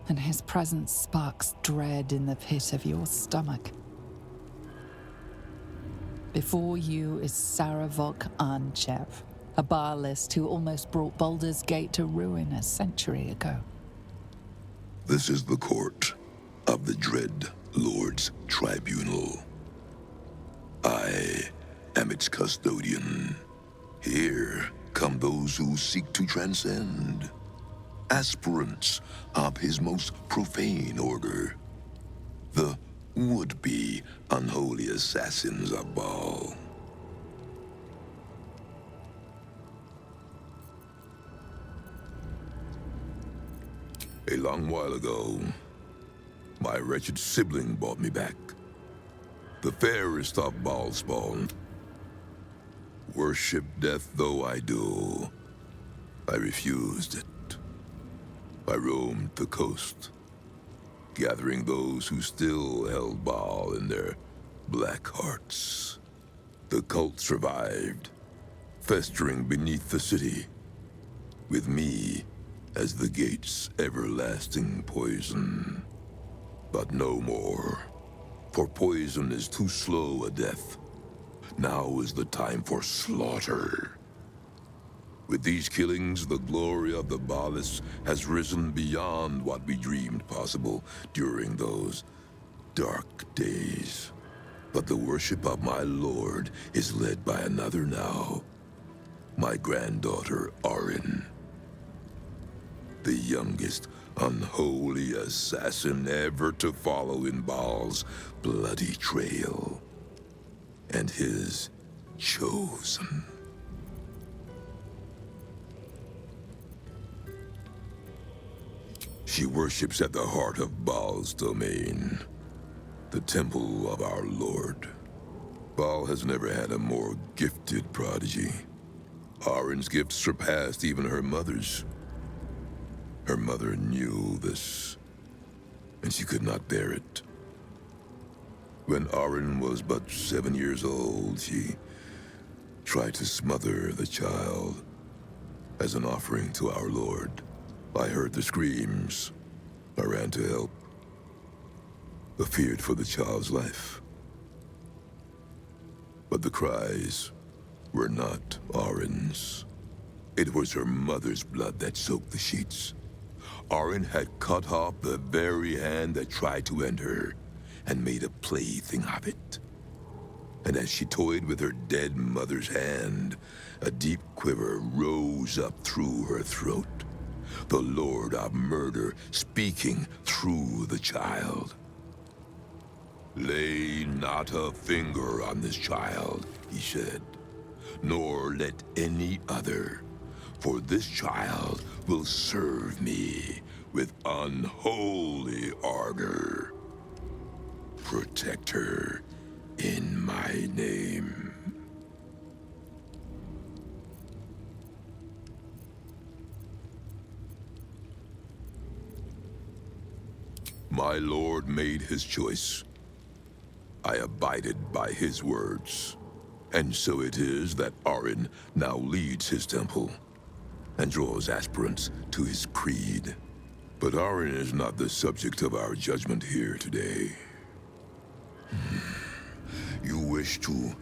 and his presence sparks dread in the pit of your stomach. Before you is Saravok Arnchev, a Baalist who almost brought Baldur's Gate to ruin a century ago. This is the court of the Dread Lord's Tribunal. I am its custodian. Here come those who seek to transcend, aspirants of his most profane order, the would-be unholy assassins of Baal. A long while ago, my wretched sibling brought me back. The fairest of Baal spawn. Worship death though I do, I refused it. I roamed the coast, gathering those who still held Baal in their black hearts. The cult survived, festering beneath the city, with me as the gate's everlasting poison. But no more, for poison is too slow a death. Now is the time for slaughter. With these killings, the glory of the Baalists has risen beyond what we dreamed possible during those dark days. But the worship of my lord is led by another now. My granddaughter, Arin. The youngest unholy assassin ever to follow in Baal's bloody trail. And his chosen. She worships at the heart of Baal's domain, the temple of our Lord. Baal has never had a more gifted prodigy. Arin's gift surpassed even her mother's. Her mother knew this, and she could not bear it. When Arin was but 7 years old, she tried to smother the child as an offering to our Lord. I heard the screams. I ran to help. I feared for the child's life. But the cries were not Arin's. It was her mother's blood that soaked the sheets. Arin had cut off the very hand that tried to end her, and made a plaything of it. And as she toyed with her dead mother's hand, a deep quiver rose up through her throat. The Lord of Murder speaking through the child. Lay not a finger on this child, he said, nor let any other, for this child will serve me with unholy ardor. Protect her in my name. My lord made his choice. I abided by his words. And so it is that Arin now leads his temple and draws aspirants to his creed. But Arin is not the subject of our judgment here today. You wish to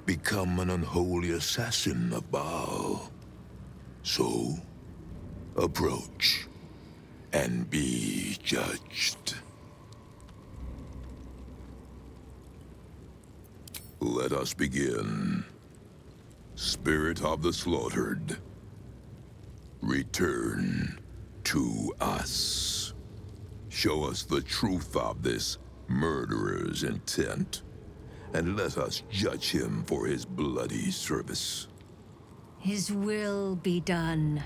become an unholy assassin of Baal. So, approach and be judged. Let us begin. Spirit of the slaughtered, return to us. Show us the truth of this murderer's intent, and let us judge him for his bloody service. His will be done.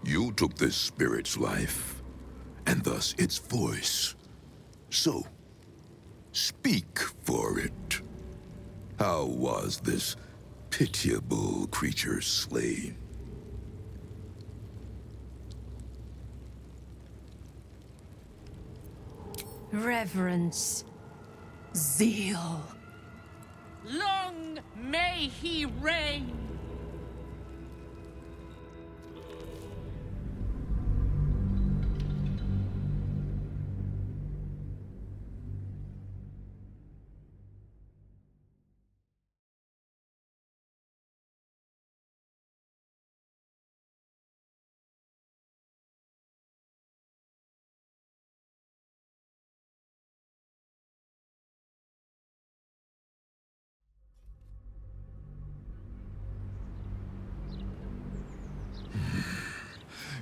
You took this spirit's life, and thus its voice. So, speak for it. How was this pitiable creature slain? Reverence. Zeal. Long may he reign!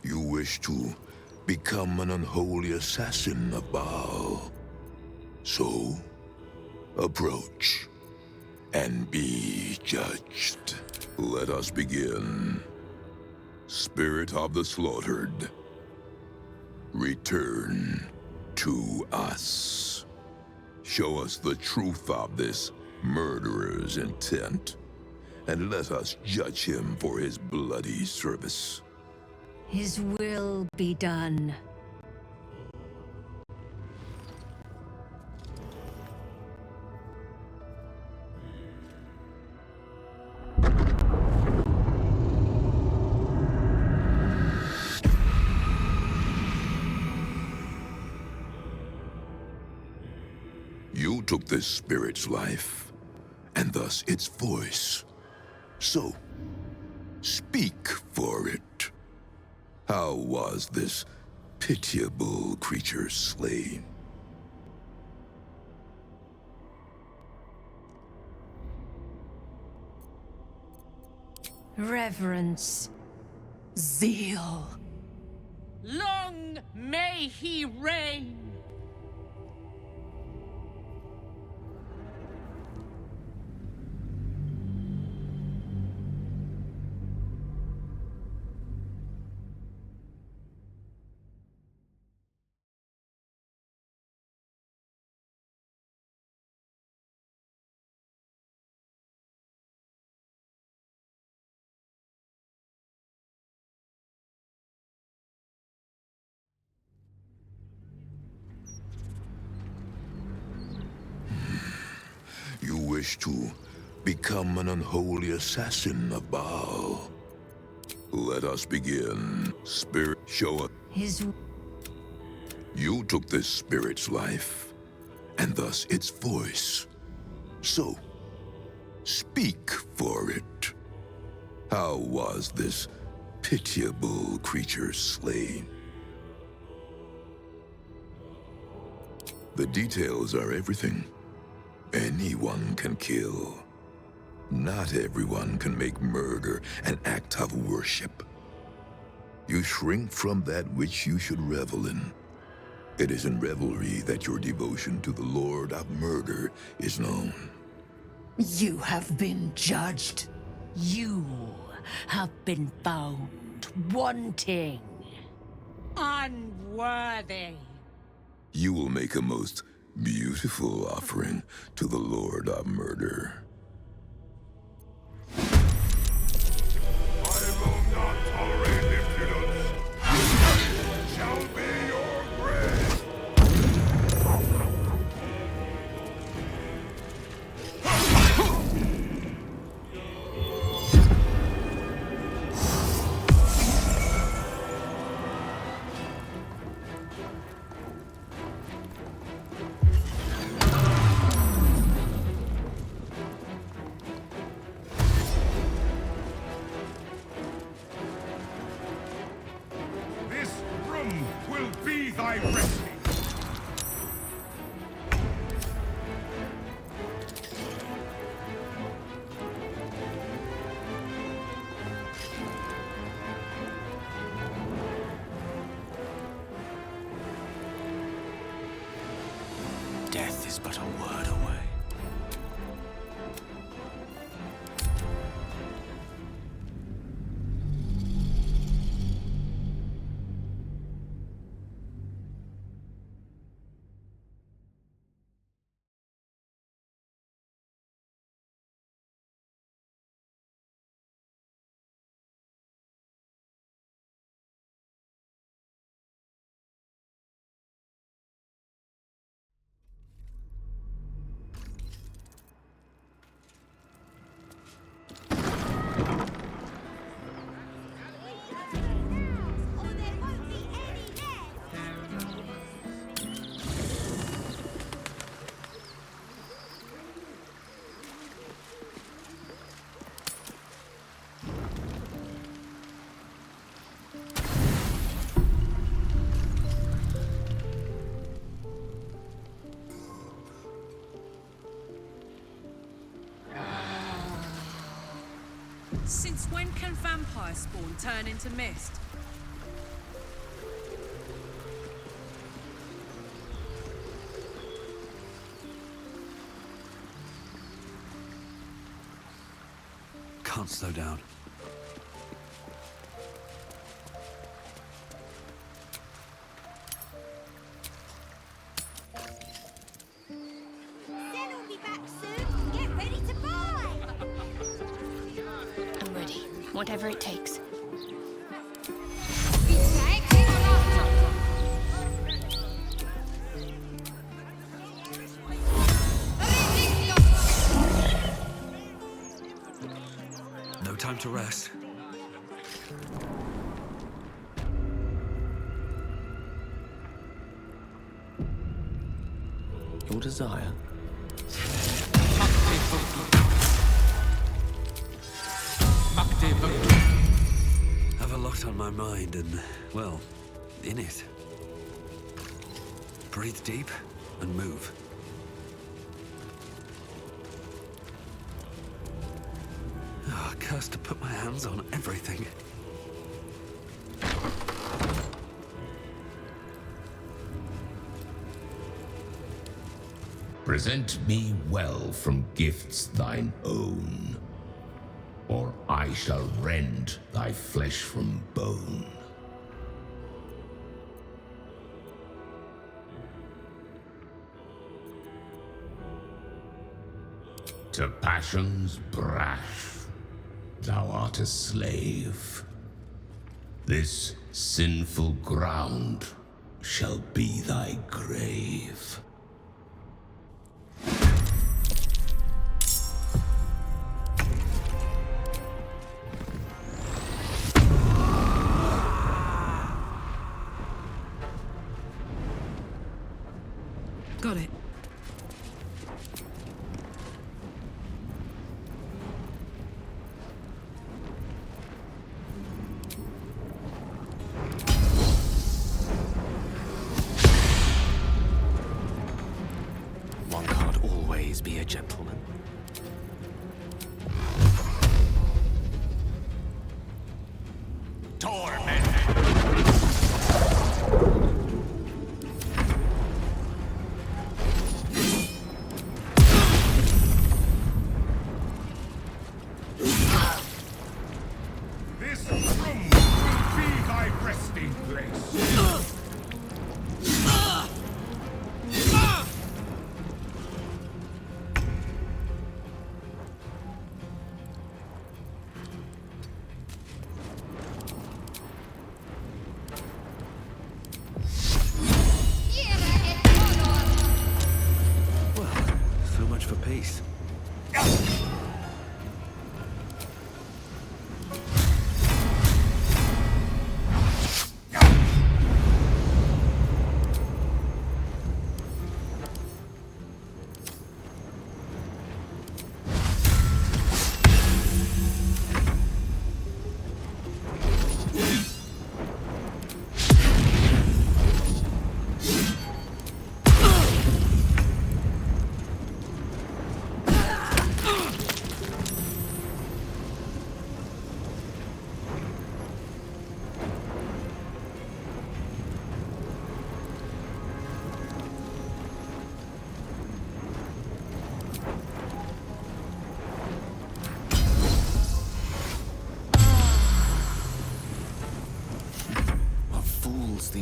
You wish to become an unholy assassin of Baal. So, approach and be judged. Let us begin. Spirit of the slaughtered, return to us. Show us the truth of this murderer's intent, and let us judge him for his bloody service. His will be done. You took this spirit's life, and thus its voice. So, speak for it. How was this pitiable creature slain? Reverence. Zeal. Long may he reign! You wish to become an unholy assassin of Baal. Let us begin. Spirit, show us. His... You took this spirit's life, and thus its voice. So, speak for it. How was this pitiable creature slain? The details are everything. Anyone can kill. Not everyone can make murder an act of worship. You shrink from that which you should revel in. It is in revelry that your devotion to the Lord of Murder is known. You have been judged. You have been found wanting. Unworthy. You will make a most beautiful offering to the Lord of Murder. I will not tolerate impudence. It shall be your grave. my rescue. Death is but a word away. Since when can vampire spawn turn into mist? Can't slow down. Then I'll be back soon. Get ready to buy. I'm ready. Whatever it takes. No time to rest. Your desire? Have a lot on my mind and, well, in it. Breathe deep and move. Oh, cursed to put my hands on everything. Present me well from gifts thine own, or I shall rend thy flesh from bone. To passions brash, thou art a slave. This sinful ground shall be thy grave. Got it.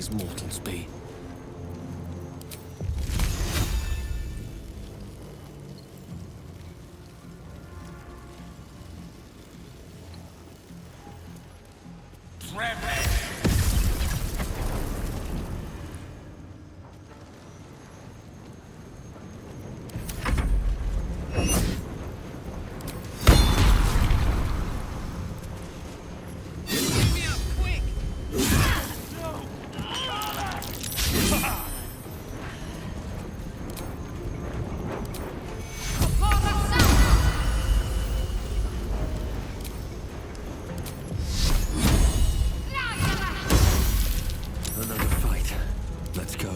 as mortals be. Another fight. Let's go.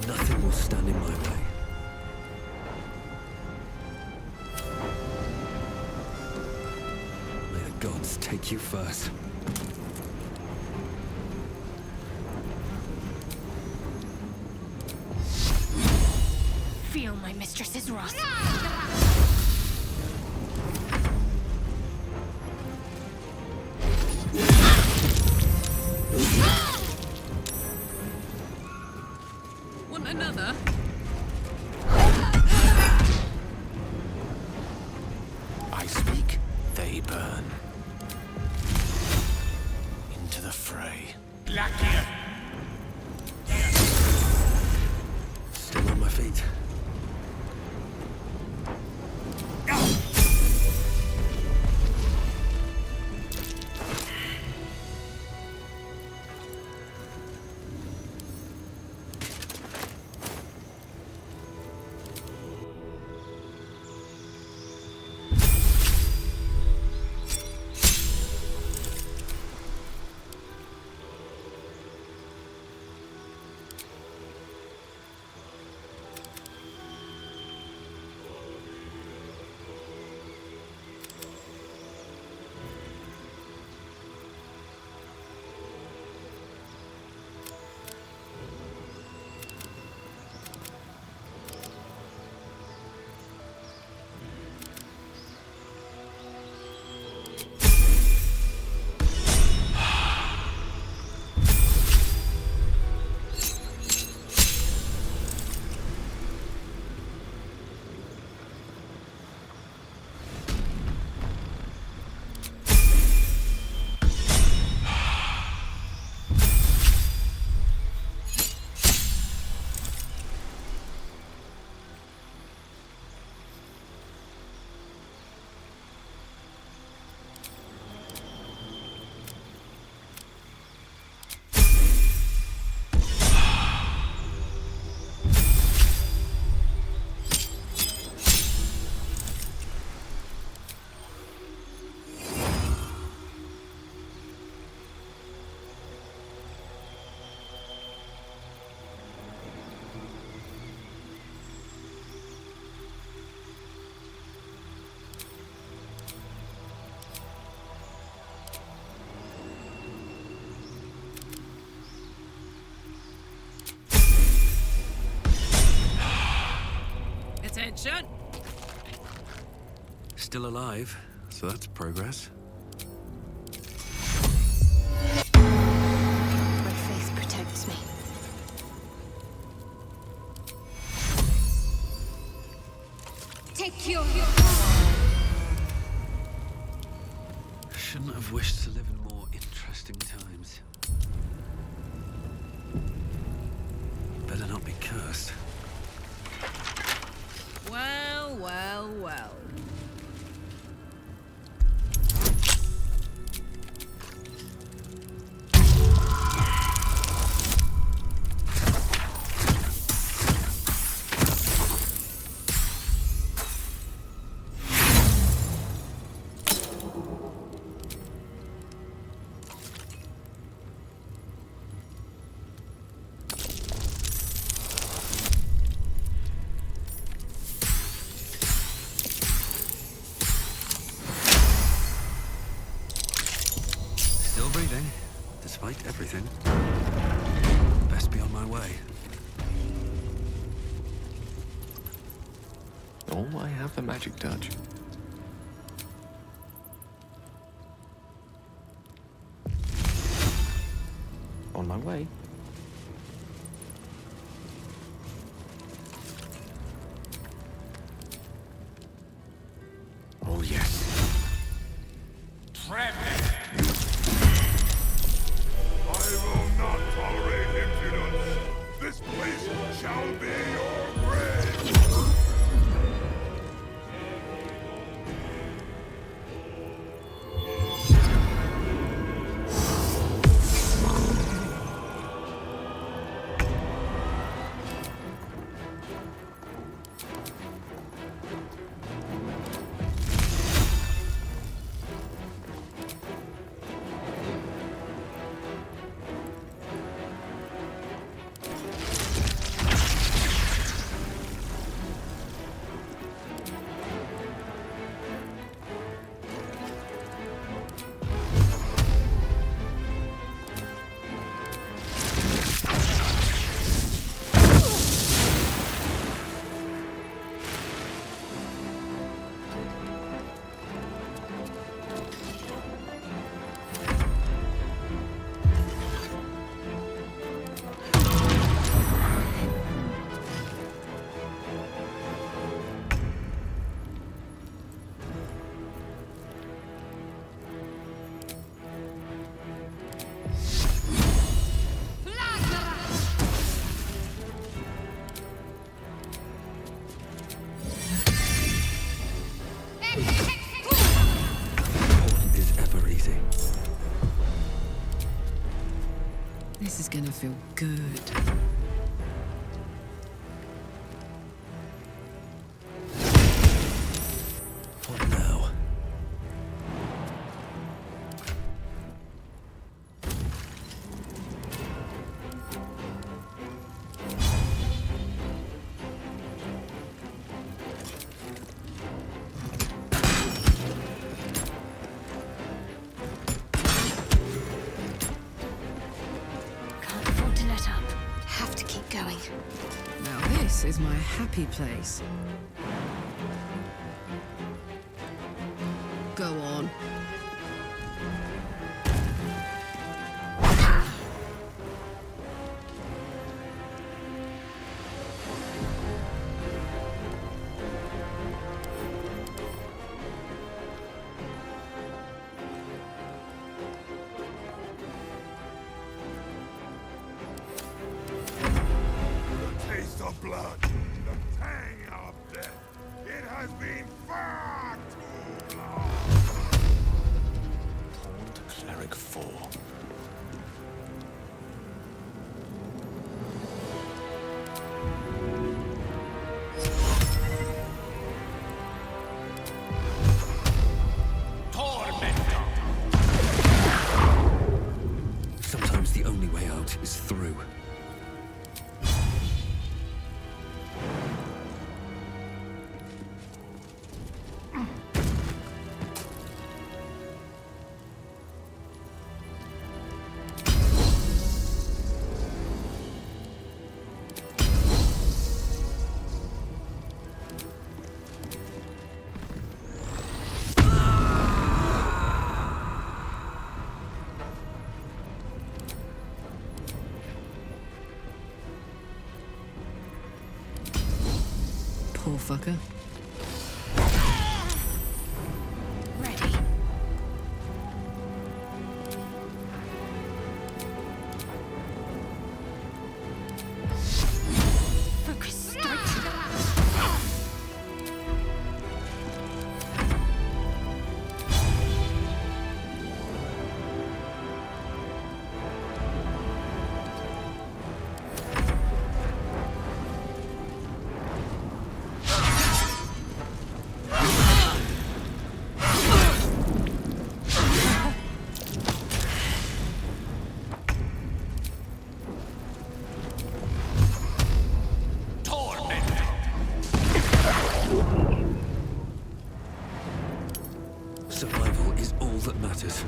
Nothing will stand in my way. May the gods take you first. Feel my mistress's wrath. Want another? I speak, they burn. Into the fray. Black here. Still on my feet. Attention! Still alive, so that's progress. My faith protects me. Take your... Shouldn't have wished to live in more interesting times. Better not be cursed. Well, well, well. Still breathing, despite everything. Best be on my way. Oh, I have the magic touch. On my way. Oh, yes. I will not tolerate impudence. This place shall be your grave. This is gonna feel good. What now? Can't afford to let up. Have to keep going. Now this is my happy place. Go on. The taste of blood, the tang of death. It has been far too long. Old Cleric 4. Sometimes the only way out is through. Poor fucker. Ready. Focus straight. Survival is all that matters.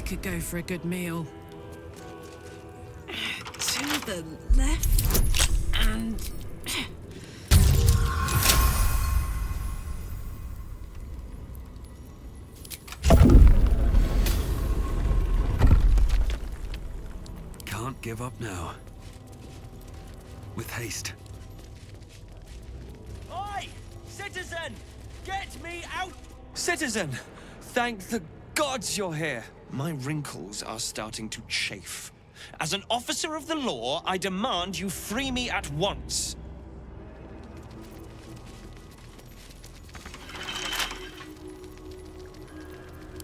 could go for a good meal. To the left and... Can't give up now. With haste. Oi! Citizen! Get me out! Citizen! Thank the gods you're here! My wrinkles are starting to chafe. As an officer of the law, I demand you free me at once.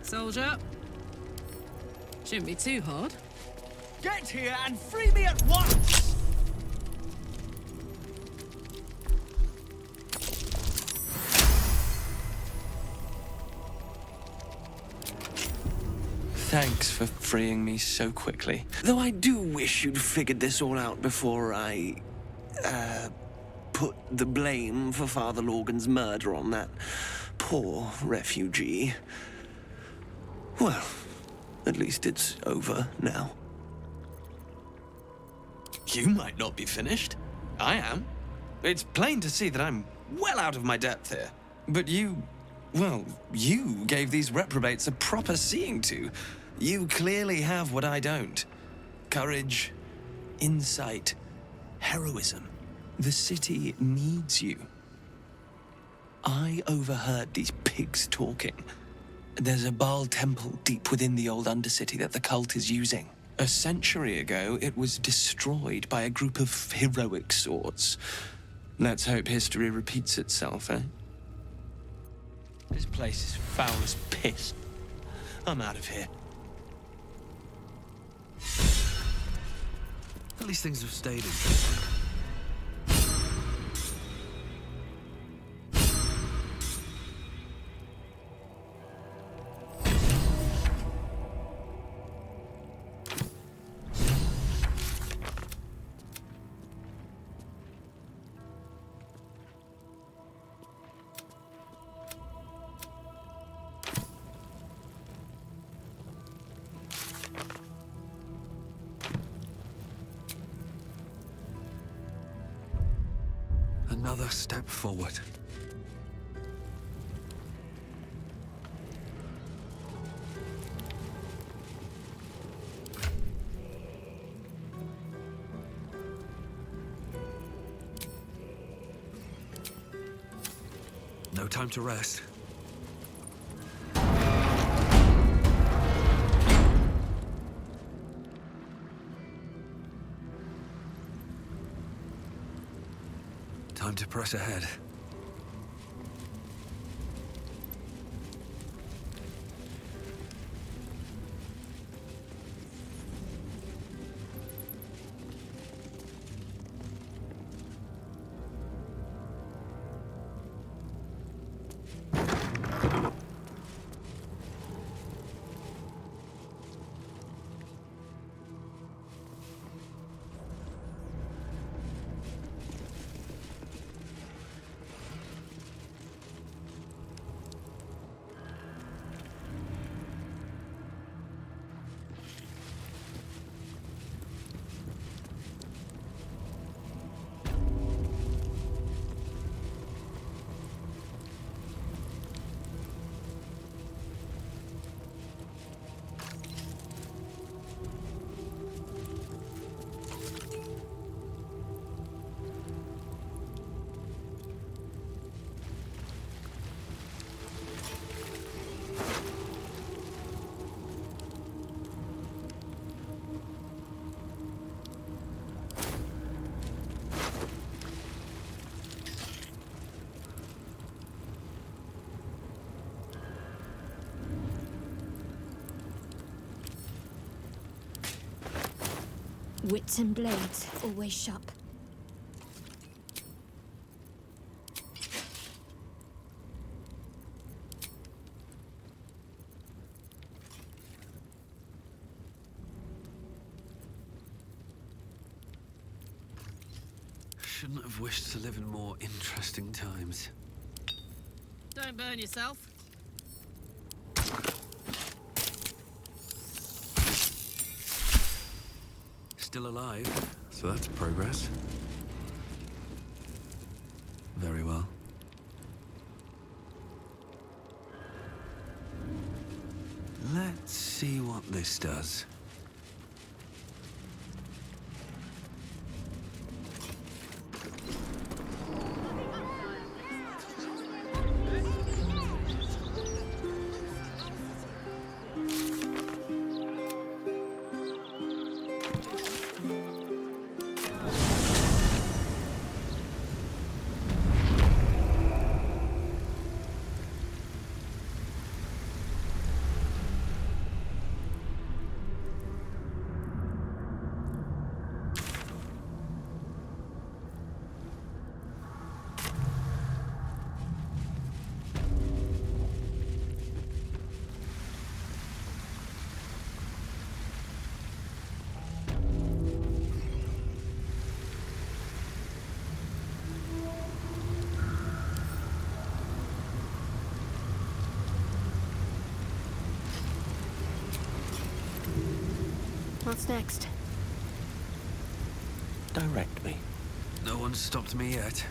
Soldier. Shouldn't be too hard. Get here and free me at once! Thanks for freeing me so quickly. Though I do wish you'd figured this all out before I... put the blame for Father Lorgan's murder on that poor refugee. Well, at least it's over now. You might not be finished. I am. It's plain to see that I'm well out of my depth here. But you... well, you gave these reprobates a proper seeing to. You clearly have what I don't. Courage, insight, heroism. The city needs you. I overheard these pigs talking. There's a Baal temple deep within the old Undercity that the cult is using. A century ago, it was destroyed by a group of heroic sorts. Let's hope history repeats itself, eh? This place is foul as piss. I'm out of here. At least things have stayed interesting. Another step forward. No time to rest. Time to press ahead. Wits and blades, always sharp. Shouldn't have wished to live in more interesting times. Don't burn yourself. still alive, so that's progress. Very well. Let's see what this does. What's next? Direct me. No one's stopped me yet.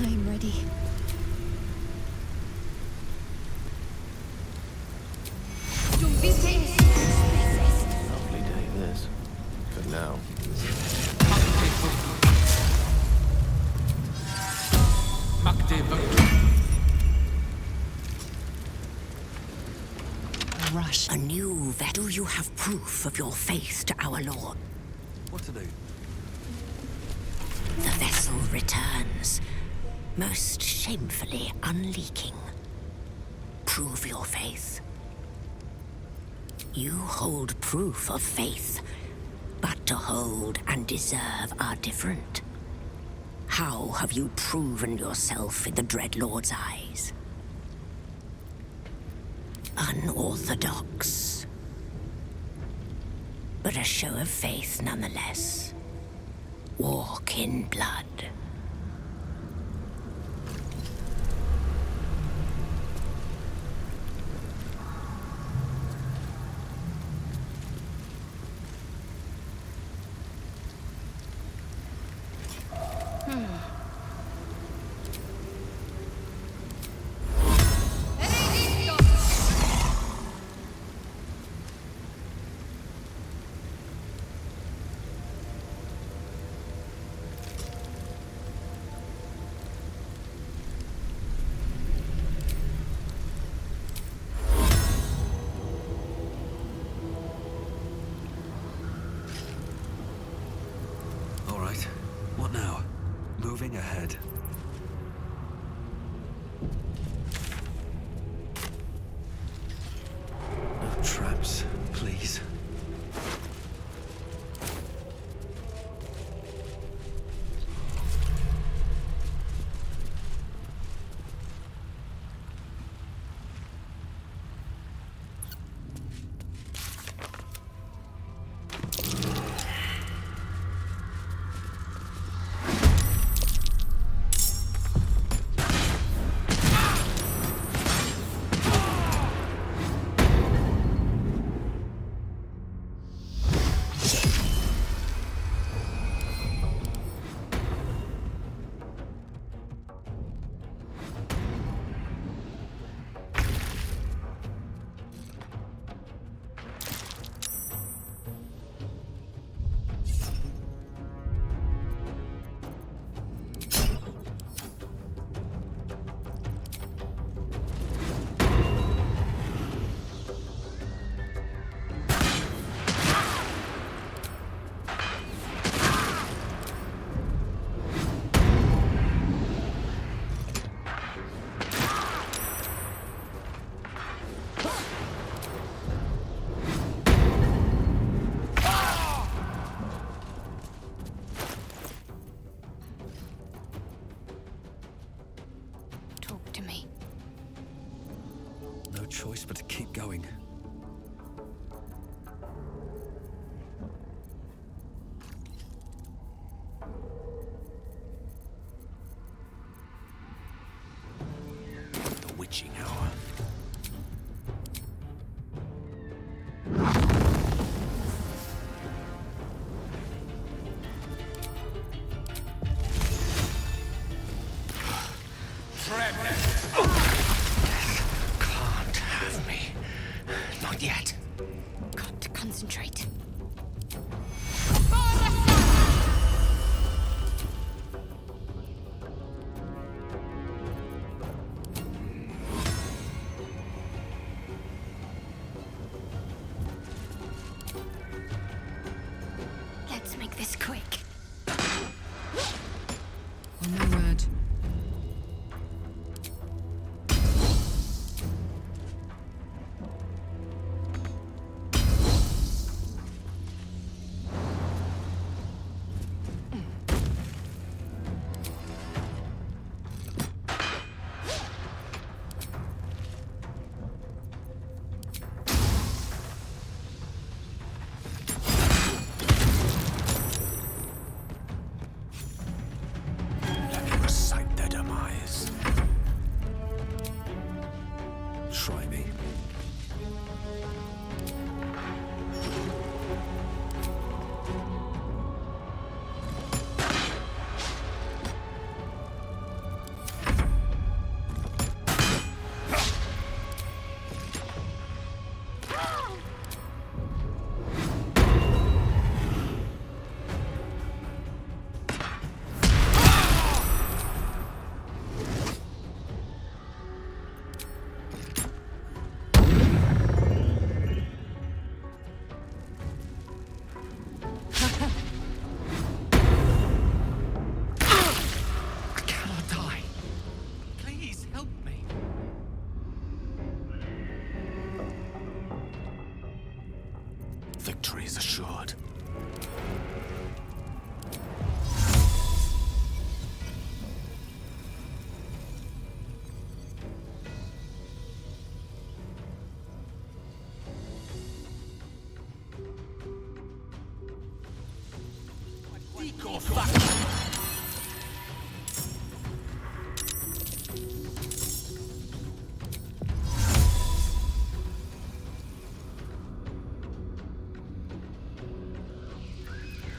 I'm ready. Lovely day, this. For now. Rush. A new vet. Do you have proof of your faith to our lord? What to do? The vessel returns. most shamefully unleaking. Prove your faith. You hold proof of faith, but to hold and deserve are different. How have you proven yourself in the Dreadlord's eyes? Unorthodox. But a show of faith nonetheless. Walk in blood. All right. What now? Moving ahead. No traps, please. Talk to me. No choice but to keep going. The witching hour. Can't have me. Not yet. Got to concentrate. Let's make this quick. On my word. Let me recite their demise. Try me. victory is assured. Go fuck.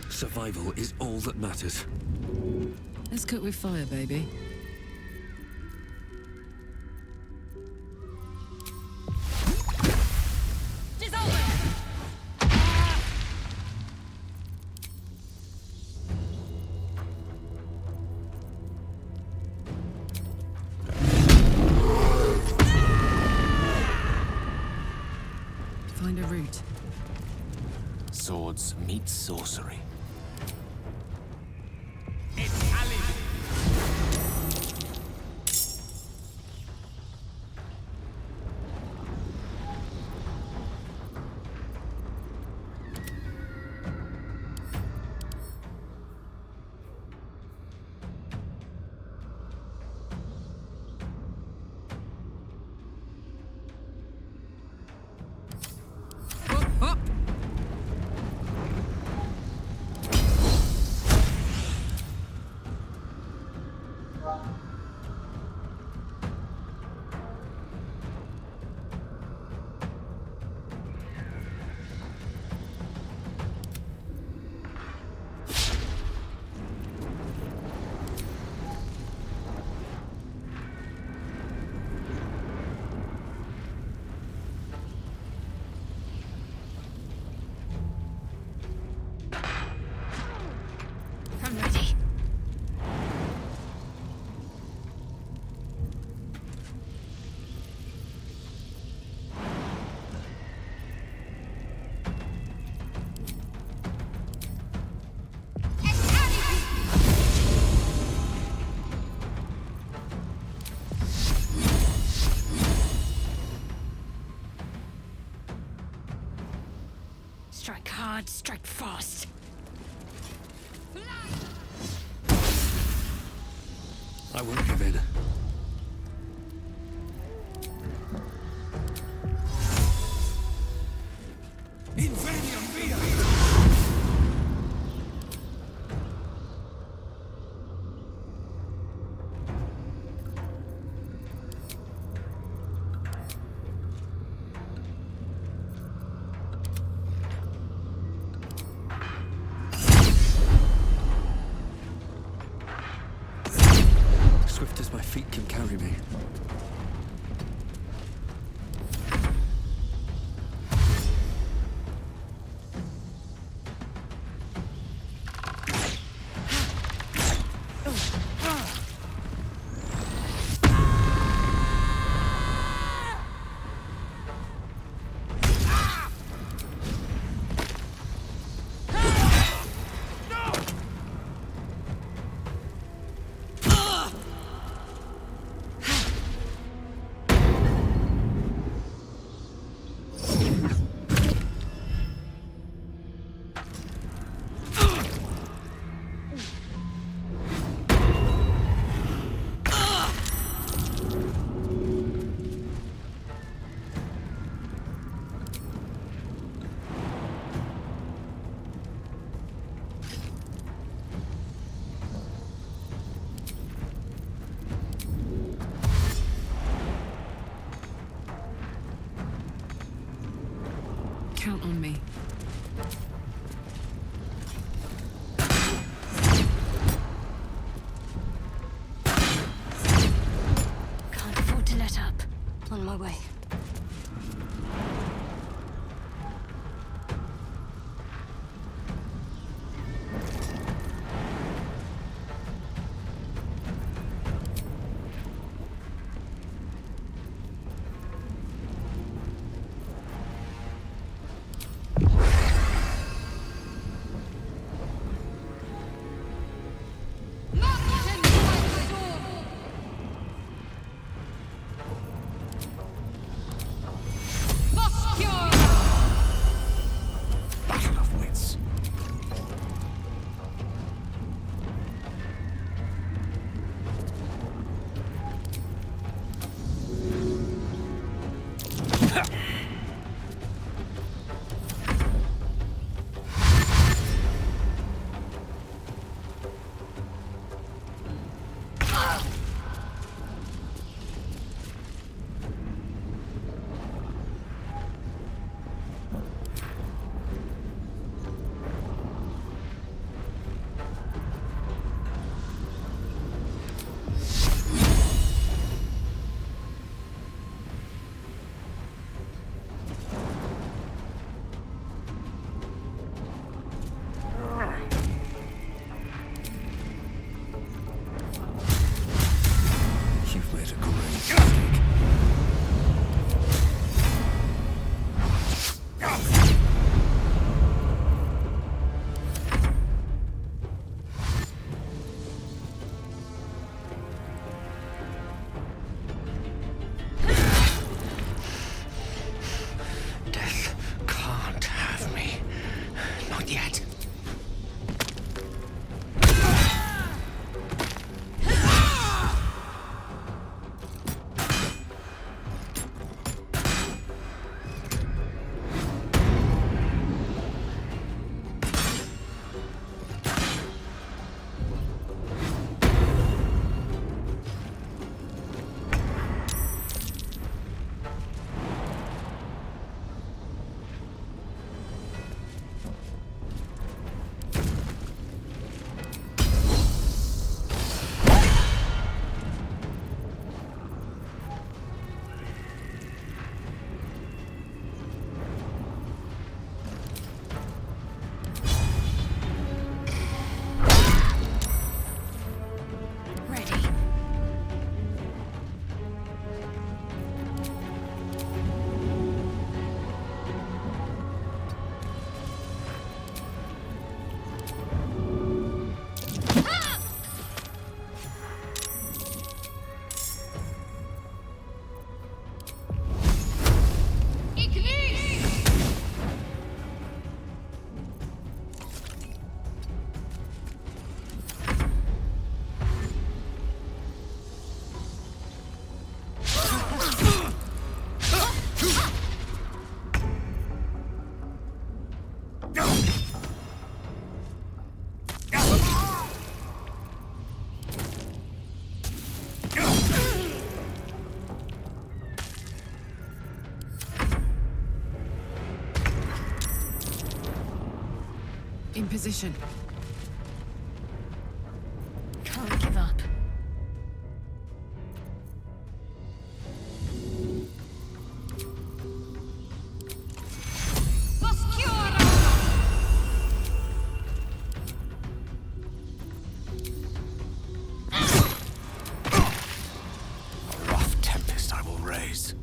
Survival is all that matters. Let's cook with fire, baby. Find a route. Swords meet sorcery. I'm ready. Strike hard, strike fast. I won't give in. Inveniam via! Swift as my feet can carry me. Count on me. Can't afford to let up. On my way. position. Can't give up. A rough tempest I will raise.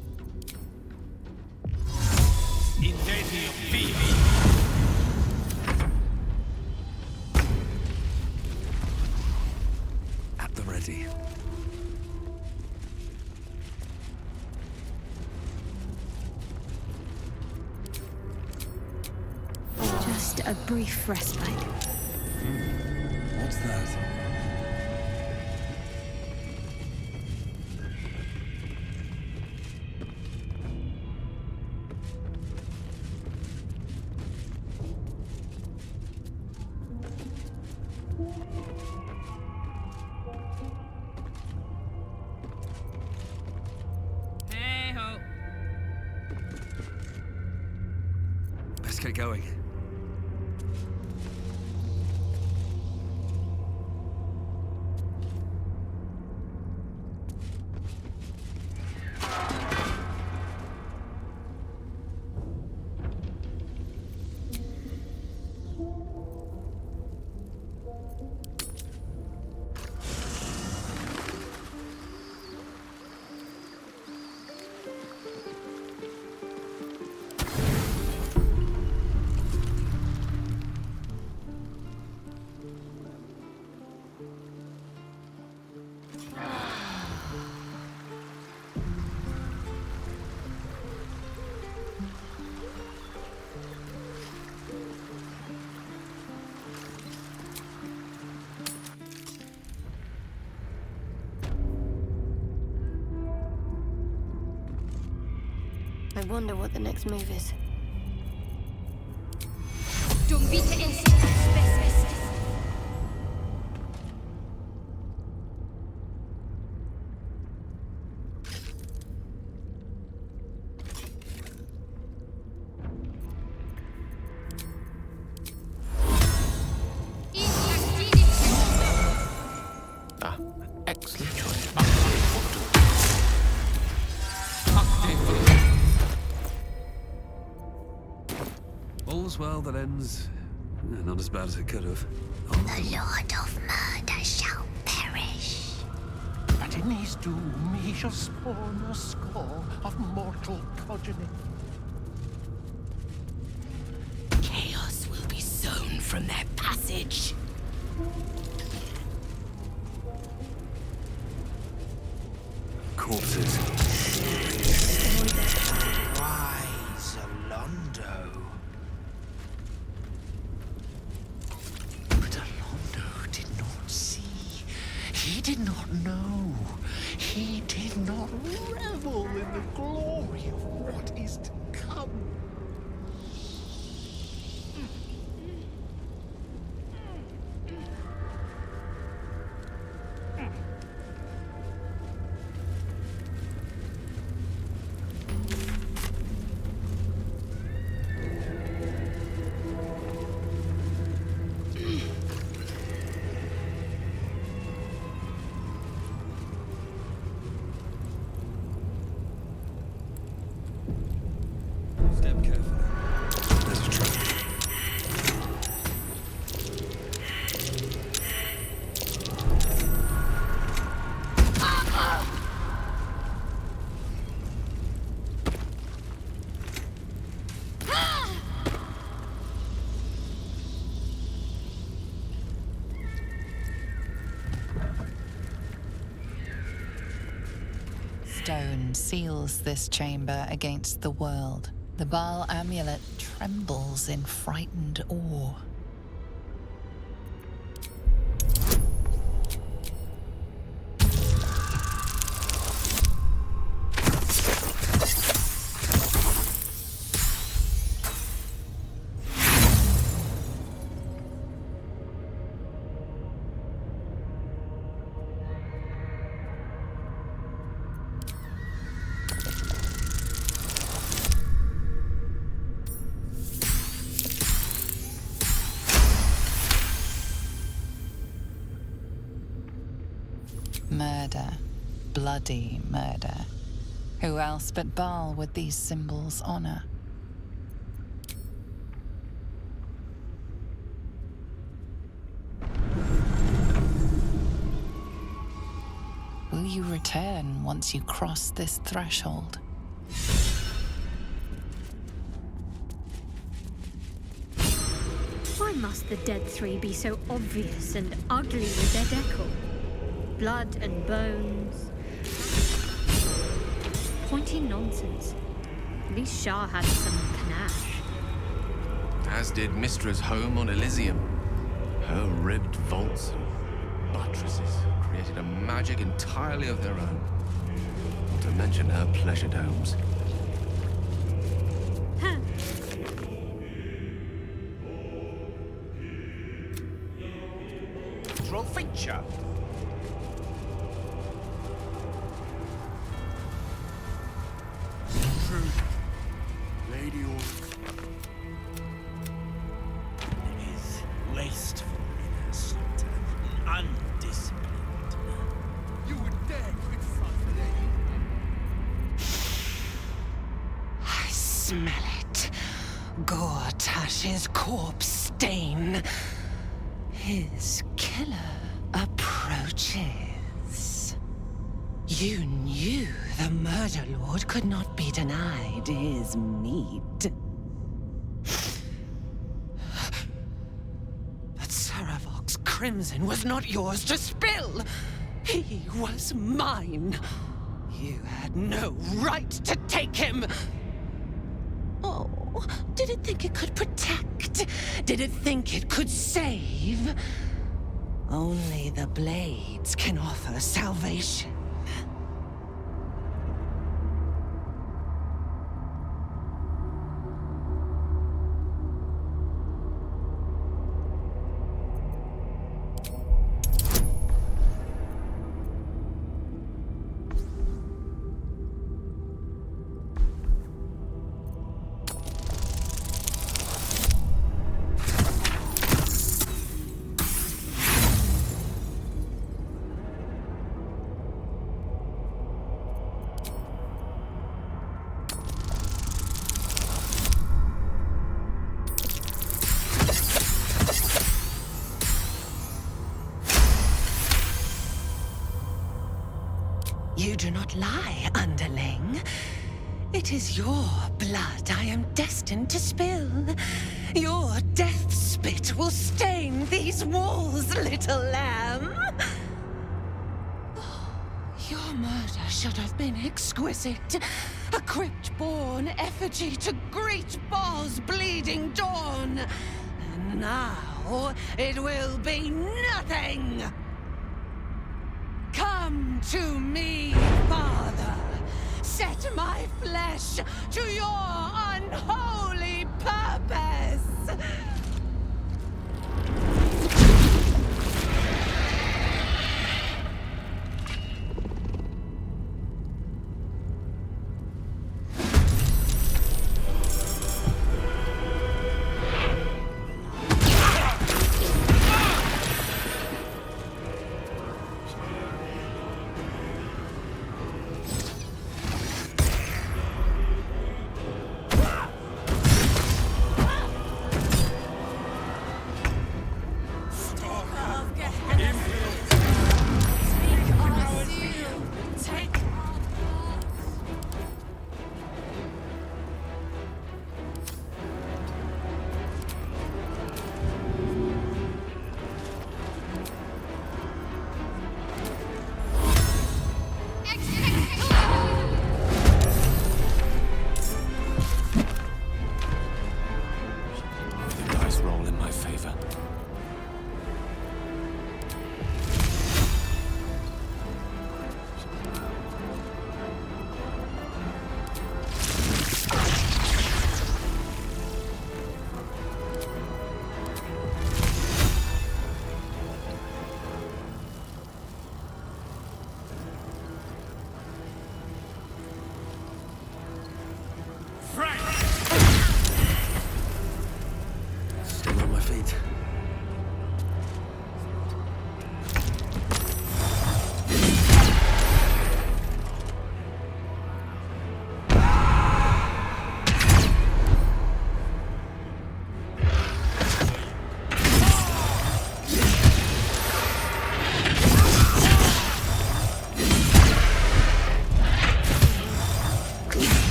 Incendio vivi. At the ready. Just a brief respite. What's that? Hey ho. Let's get going. I wonder what the next move is. Ah, excellent choice. All's well that ends. Not as bad as it could have. The Lord of Murder shall perish. But in his doom he shall spawn a score of mortal progeny. Chaos will be sown from their passage. Corpses. Wise Alondo. But Alondo did not see. He did not know. He did not revel in the glory of what is to come. Step carefully. There's a trap. Stone seals this chamber against the world. The Baal amulet trembles in frightened awe. murder. Bloody murder. Who else but Baal would these symbols honor? Will you return once you cross this threshold? Why must the Dead Three be so obvious and ugly with their decor? Blood and bones. Pointy nonsense. At least Shah had some panache. As did Mistra's home on Elysium. Her ribbed vaults and buttresses created a magic entirely of their own. Not to mention her pleasure domes. Troll feature. True. Lady Orc. It is wasteful in her slaughter. Undisciplined. You would dare confront the lady? I smell it. Gortash's corpse stain. His killer approaches. You knew the Murder Lord could not be denied his meat. But Saravok's crimson was not yours to spill. He was mine. You had no right to take him. Oh, did it think it could protect? Did it think it could save? Only the blades can offer salvation. You do not lie, underling. It is your blood I am destined to spill. Your death spit will stain these walls, little lamb. Oh, your murder should have been exquisite. A crypt-born effigy to greet Baal's bleeding dawn. And now it will be nothing. Come to me, Father. Set my flesh to your unholy purpose.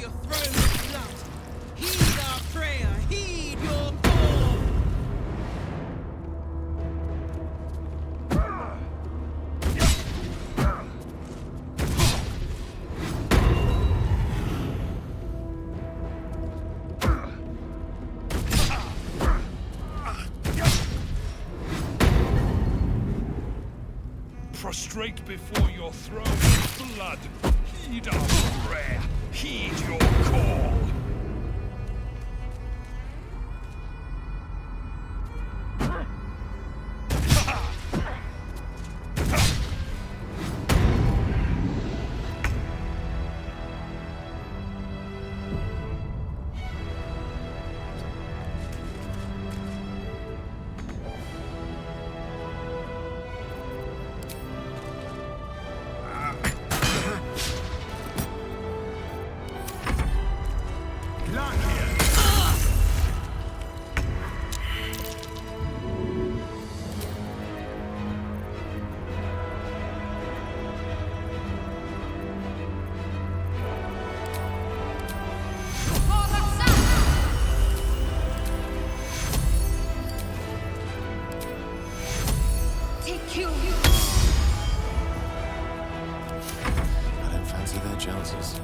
your throne of blood. Heed our prayer, heed your call. Prostrate before your throne of blood. Heed our prayer. Heed your call. I don't fancy their chances.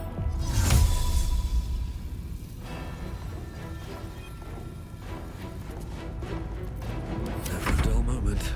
Never a dull moment.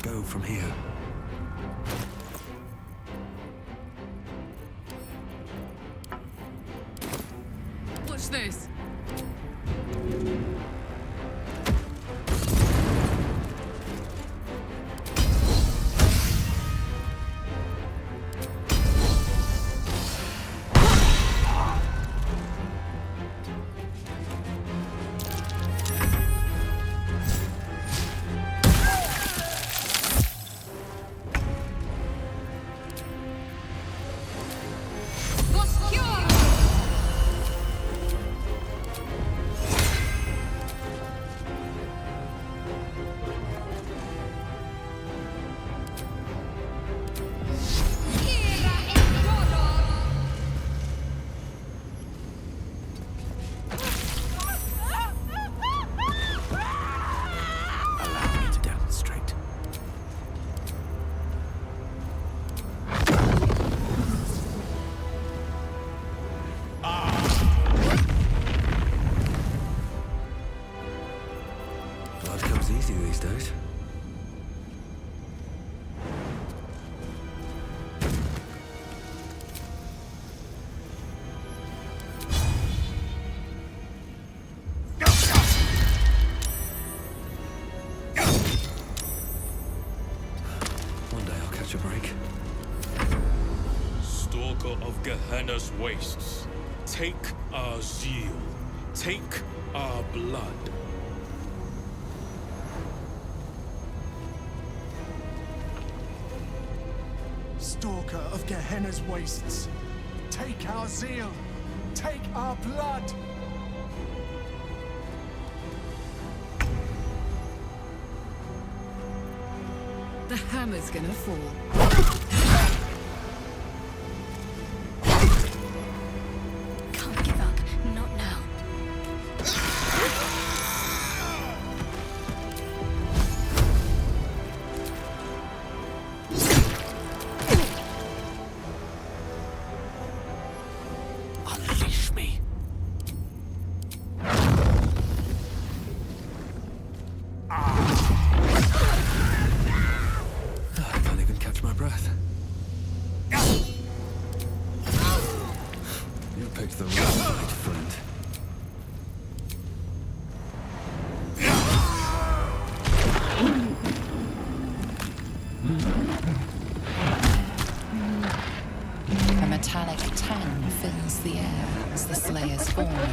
Go from here. Watch this. Easy these days. One day I'll catch a break. Stalker of Gehenna's wastes, take our zeal, take our blood. Stalker of Gehenna's wastes, take our zeal, take our blood. The hammer's gonna fall.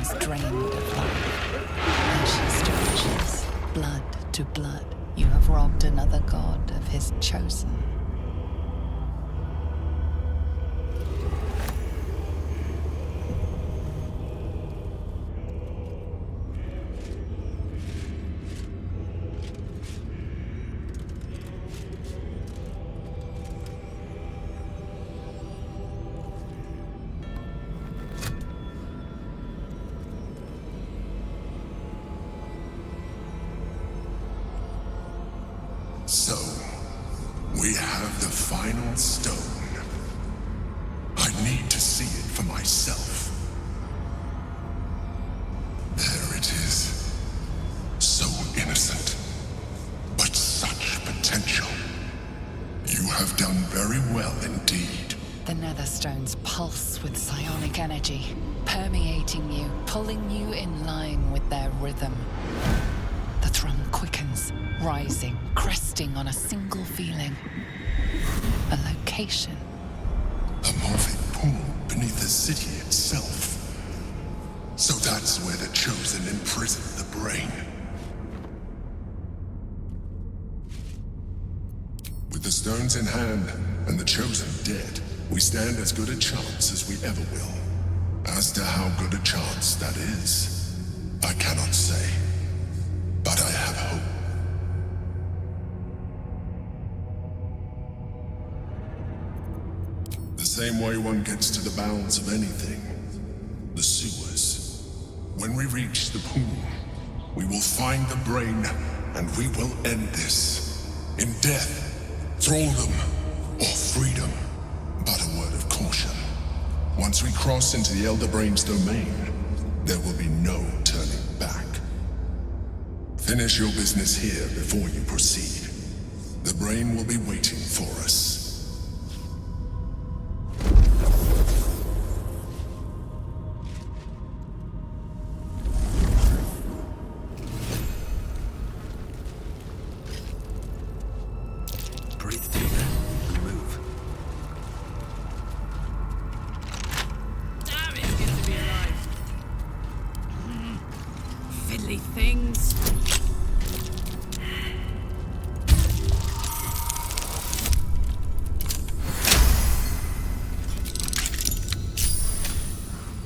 is drained of life. Ashes to ashes, blood to blood, you have robbed another god of his chosen. So, we have the final stone. I need to see it for myself. There it is. So innocent, but such potential. You have done very well indeed. The Netherstones pulse with psionic energy, permeating you, pulling you in line with their rhythm. The thrum quickens, rising, cresting on a single feeling. A location. A moving pool beneath the city itself. So that's where the Chosen imprisoned the brain. With the stones in hand and the Chosen dead, we stand as good a chance as we ever will. As to how good a chance that is, I cannot say. But I have hope. The same way one gets to the bounds of anything. The sewers. When we reach the pool, we will find the brain, and we will end this. In death, thraldom, or freedom. But a word of caution. Once we cross into the Elder Brain's domain, there will be no turning back. Finish your business here before you proceed. The brain will be waiting for us. Breathe deeper and move. Damn it, good to be alive. Fiddly things.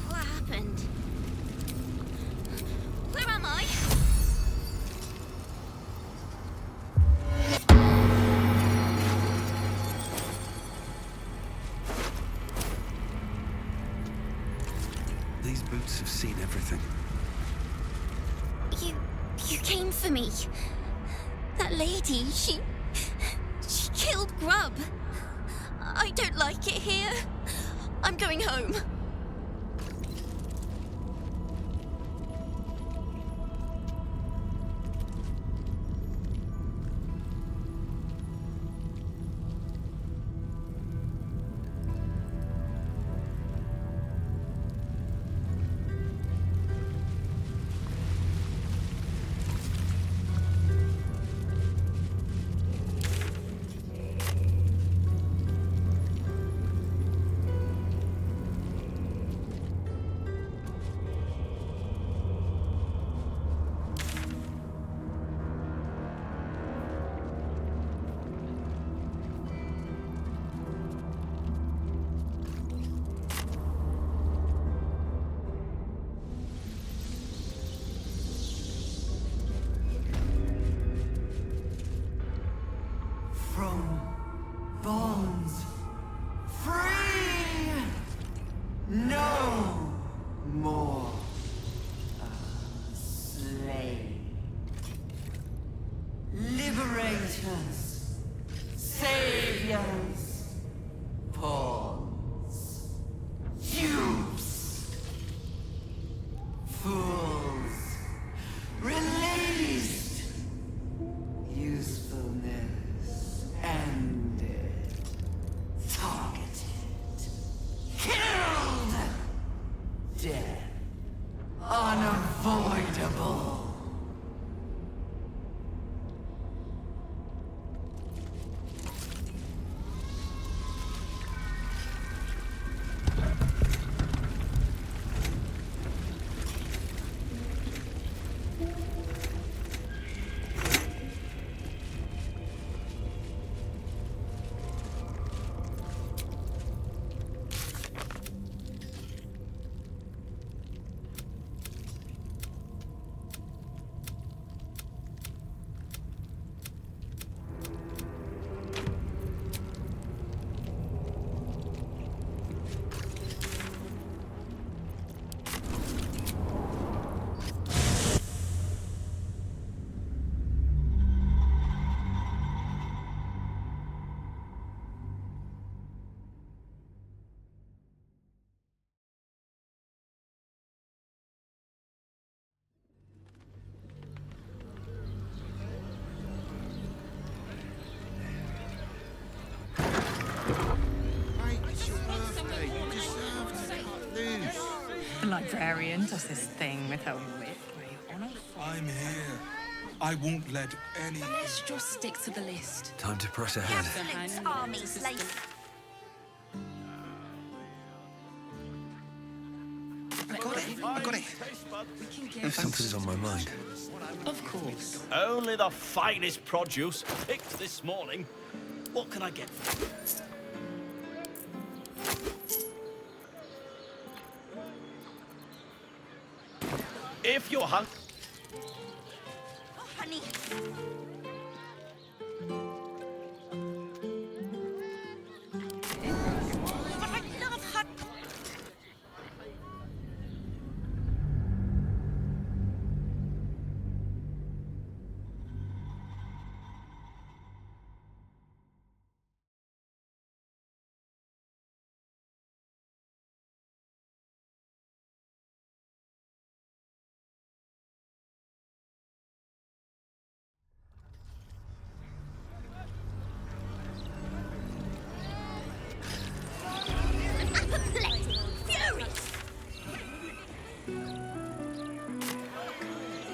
What happened? Where am I? These boots have seen everything. You came for me. That lady, she killed Grub. I don't like it here. I'm going home. From bonds free, no more a slave. Liberators, saviors, pawns, dupes, fools, released, usefulness ended, targeted, killed, death unavoidable. librarian does this thing with her whip. I'm here. I won't let any... Let's just stick to the list. Time to press ahead. Absolute army slave. I got it. Something's on my mind. Of course. Only the finest produce picked this morning. What can I get for you? If you're hungry... Oh, honey. But I love honey. Apoplectic, furious.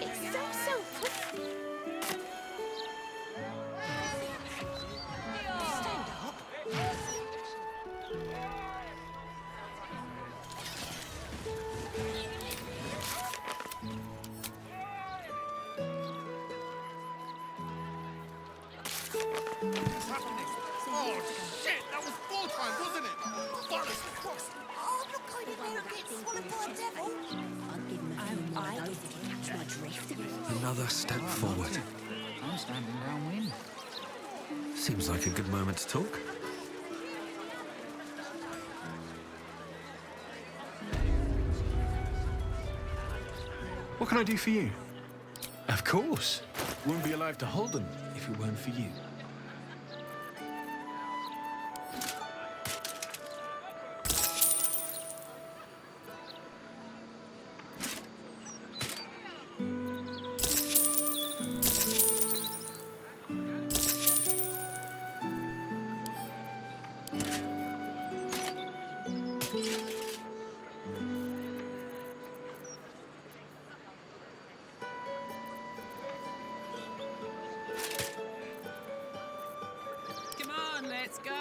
It's so pretty. Stand up. Oh, shit! That was 4 times, wasn't it? Bollocks, of course. Oh, look, I didn't know it gets swallowed by a devil. I'll give him a few more of those if he catch my drift. Another step forward. I'm standing downwind. Seems like a good moment to talk. What can I do for you? Of course. Wouldn't be alive to hold them if it weren't for you. Come on, let's go.